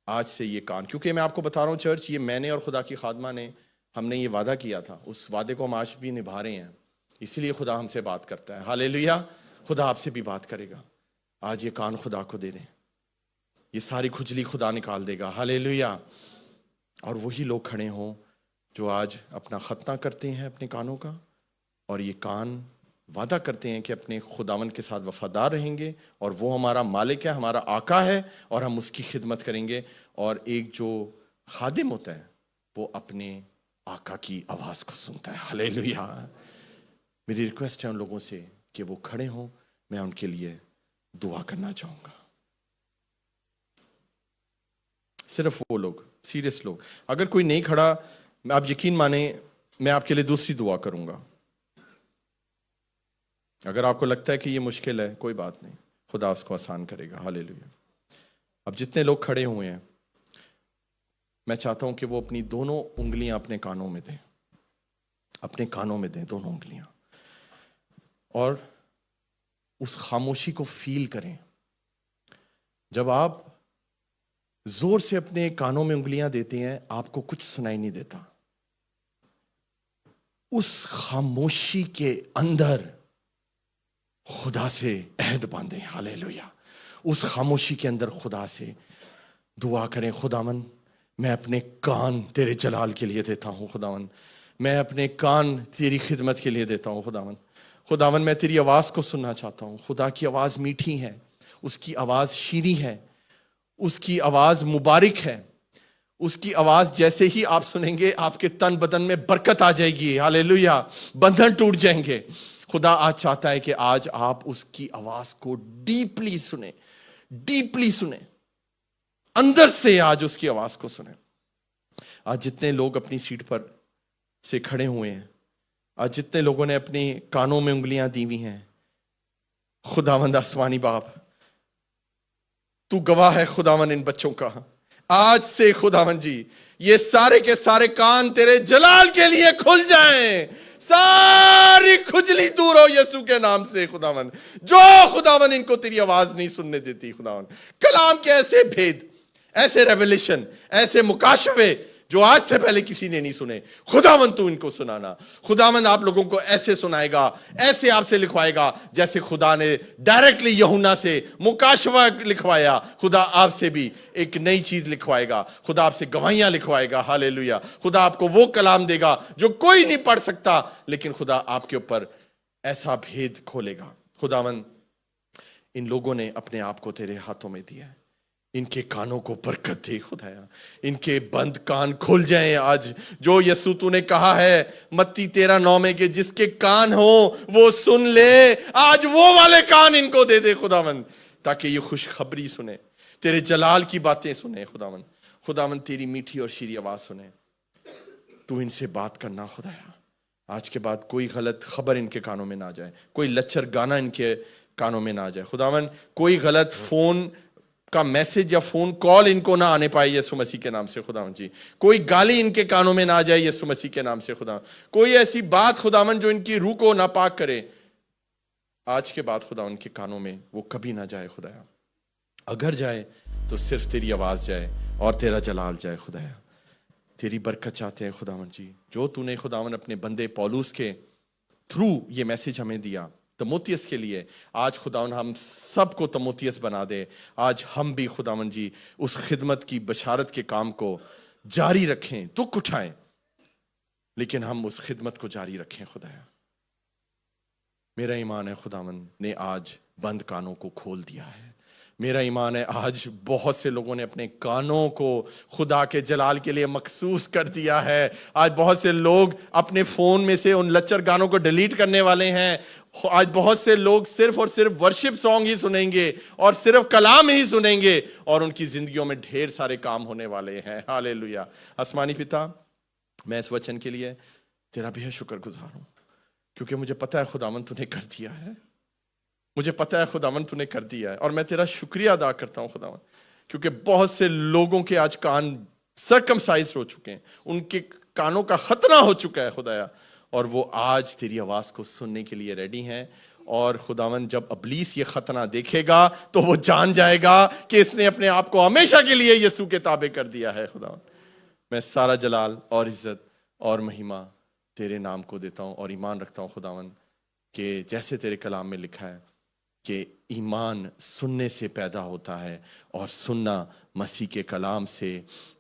आज से ये कान, क्योंकि मैं आपको बता रहा हूं चर्च, ये मैंने और खुदा की खादमा ने, हमने ये वादा किया था, उस वादे को हम आज भी निभा रहे हैं। इसीलिए खुदा हमसे बात करता है। हालेलुया। खुदा आपसे भी बात करेगा। आज ये कान खुदा को दे दें, ये सारी खुजली खुदा निकाल देगा। हालेलुया। और वही लोग खड़े हों जो आज अपना खतना करते हैं अपने कानों का, और ये कान वादा करते हैं कि अपने खुदावन के साथ वफादार रहेंगे, और वो हमारा मालिक है, हमारा आका है, और हम उसकी खिदमत करेंगे। और एक जो खादिम होता है वो अपने आका की आवाज को सुनता है। हालेलुया। मेरी रिक्वेस्ट है उन लोगों से कि वो खड़े हों, मैं उनके लिए दुआ करना चाहूंगा। सिर्फ वो लोग, सीरियस लोग। अगर कोई नहीं खड़ा, आप यकीन माने मैं आपके लिए दूसरी दुआ करूंगा। अगर आपको लगता है कि ये मुश्किल है, कोई बात नहीं, खुदा उसको आसान करेगा। हालेलुया। अब जितने लोग खड़े हुए हैं, मैं चाहता हूं कि वो अपनी दोनों उंगलियां अपने कानों में दें, अपने कानों में दें दोनों उंगलियां, और उस खामोशी को फील करें। जब आप जोर से अपने कानों में उंगलियां देते हैं, आपको कुछ सुनाई नहीं देता। उस खामोशी के अंदर खुदा से अहद बांधें। हालेलुया। उस खामोशी के अंदर खुदा से दुआ करें, खुदावन मैं अपने कान तेरे जलाल के लिए देता हूं। खुदावन मैं अपने कान तेरी खिदमत के लिए देता हूं। खुदावन, खुदावन मैं तेरी आवाज को सुनना चाहता हूं। खुदा की आवाज मीठी है, उसकी आवाज शीरी है, उसकी आवाज मुबारक है। उसकी आवाज जैसे ही आप सुनेंगे, आपके तन बदन में बरकत आ जाएगी। हालेलुया। बंधन टूट जाएंगे। खुदा आज चाहता है कि आज आप उसकी आवाज को डीपली सुने, डीपली सुने, अंदर से आज उसकी आवाज को सुने। आज जितने लोग अपनी सीट पर से खड़े हुए हैं, आज जितने लोगों ने अपने कानों में उंगलियां दी हुई हैं, खुदावंद आसमानी बाप तू गवाह है खुदावन इन बच्चों का। आज से खुदावन जी ये सारे के सारे कान तेरे जलाल के लिए खुल जाएं, सारी खुजली दूर हो यीशु के नाम से। खुदावन जो खुदावन इनको तेरी आवाज नहीं सुनने देती, खुदावन कलाम के ऐसे भेद, ऐसे रेवलेशन, ऐसे मुकाशवे जो आज से पहले किसी ने नहीं सुने, खुदावन तू इनको सुनाना। खुदावन आप लोगों को ऐसे सुनाएगा, ऐसे आपसे लिखवाएगा जैसे खुदा ने डायरेक्टली यूहन्ना से मुकाशवा लिखवाया। खुदा आपसे भी एक नई चीज लिखवाएगा, खुदा आपसे गवाहियां लिखवाएगा। हालेलुया। खुदा आपको वो कलाम देगा जो कोई नहीं पढ़ सकता, लेकिन खुदा आपके ऊपर ऐसा भेद खोलेगा। खुदावन इन लोगों ने अपने आप को तेरे हाथों में दिया है, इनके कानों को बरकत दे खुदाया, इनके बंद कान खुल जाएं आज। जो यीशु तूने कहा है मत्ती 13:9 में कि जिसके कान हो वो सुन ले, आज वो वाले कान इनको दे दे खुदावन, ताकि ये खुशखबरी सुने, तेरे जलाल की बातें सुने। खुदावन, खुदावन तेरी मीठी और शीरी आवाज सुने। तू इनसे बात करना खुदाया। आज के बाद कोई गलत खबर इनके कानों में ना जाए, कोई लच्चर गाना इनके कानों में ना जाए। खुदावन कोई गलत फोन का मैसेज या फोन कॉल इनको ना आने पाए यीशु मसीह के नाम से। खुदावन जी कोई गाली इनके कानों में ना जाए यीशु मसीह के नाम से। खुदा कोई ऐसी बात खुदावन जो इनकी रूह को नापाक करे, आज के बाद खुदावन के कानों में वो कभी ना जाए खुदाया। अगर जाए तो सिर्फ तेरी आवाज जाए और तेरा जलाल जाए। खुदाया तेरी बरकत चाहते हैं खुदावन जी। जो तूने खुदावन अपने बंदे पौलुस के थ्रू ये मैसेज हमें दिया तमोथियस के लिए, आज खुदावन हम सबको तमोथियस बना दे। आज हम भी खुदावन जी उस खिदमत की बशारत के काम को जारी रखें, दुख उठाएं, लेकिन हम उस खिदमत को जारी रखें। खुदाया मेरा ईमान है खुदावन ने आज बंद कानों को खोल दिया है, मेरा ईमान है आज बहुत से लोगों ने अपने कानों को खुदा के जलाल के लिए मखसूस कर दिया है। आज बहुत से लोग अपने फोन में से उन लच्चर गानों को डिलीट करने वाले हैं। आज बहुत से लोग सिर्फ और सिर्फ वर्शिप सॉन्ग ही सुनेंगे और सिर्फ कलाम ही सुनेंगे और उनकी जिंदगियों में ढेर सारे काम होने वाले हैं। हालेलुया। आसमानी पिता, मैं इस वचन के लिए तेरा बेहद शुक्रगुजार हूं, क्योंकि मुझे पता है खुदावन तूने कर दिया है, मुझे पता है खुदावन तूने कर दिया है। और मैं तेरा शुक्रिया अदा करता हूं खुदावन, क्योंकि बहुत से लोगों के आज कान सरकमसाइज हो चुके हैं, उनके कानों का खतना हो चुका है खुदाया, और वो आज तेरी आवाज को सुनने के लिए रेडी हैं। और खुदावन जब अबलीस ये खतना देखेगा तो वो जान जाएगा कि इसने अपने आप को हमेशा के लिए यीशु के ताबे कर दिया है। खुदावन मैं सारा जलाल और इज्जत और महिमा तेरे नाम को देता हूं और ईमान रखता हूं खुदावन कि जैसे तेरे कलाम में लिखा है कि ईमान सुनने से पैदा होता है और सुनना मसीह के कलाम से।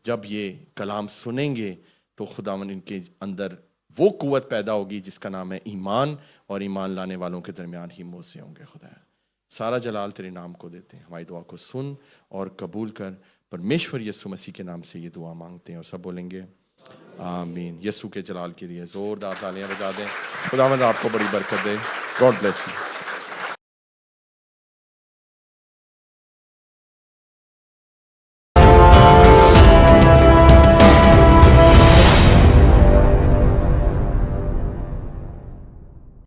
जब ये कलाम सुनेंगे तो खुदावन इनके अंदर वो कुव्वत पैदा होगी जिसका नाम है ईमान, और ईमान लाने वालों के दरमियान ही मोसे होंगे। खुदा सारा जलाल तेरे नाम को देते हैं। हमारी दुआ को सुन और कबूल कर। परमेश्वर यीशु मसीह के नाम से ये दुआ मांगते हैं और सब बोलेंगे आमीन। यीशु के जलाल के लिए जोरदार तालियां बजा दें। खुदावंद आपको बड़ी बरकत दे। God bless you.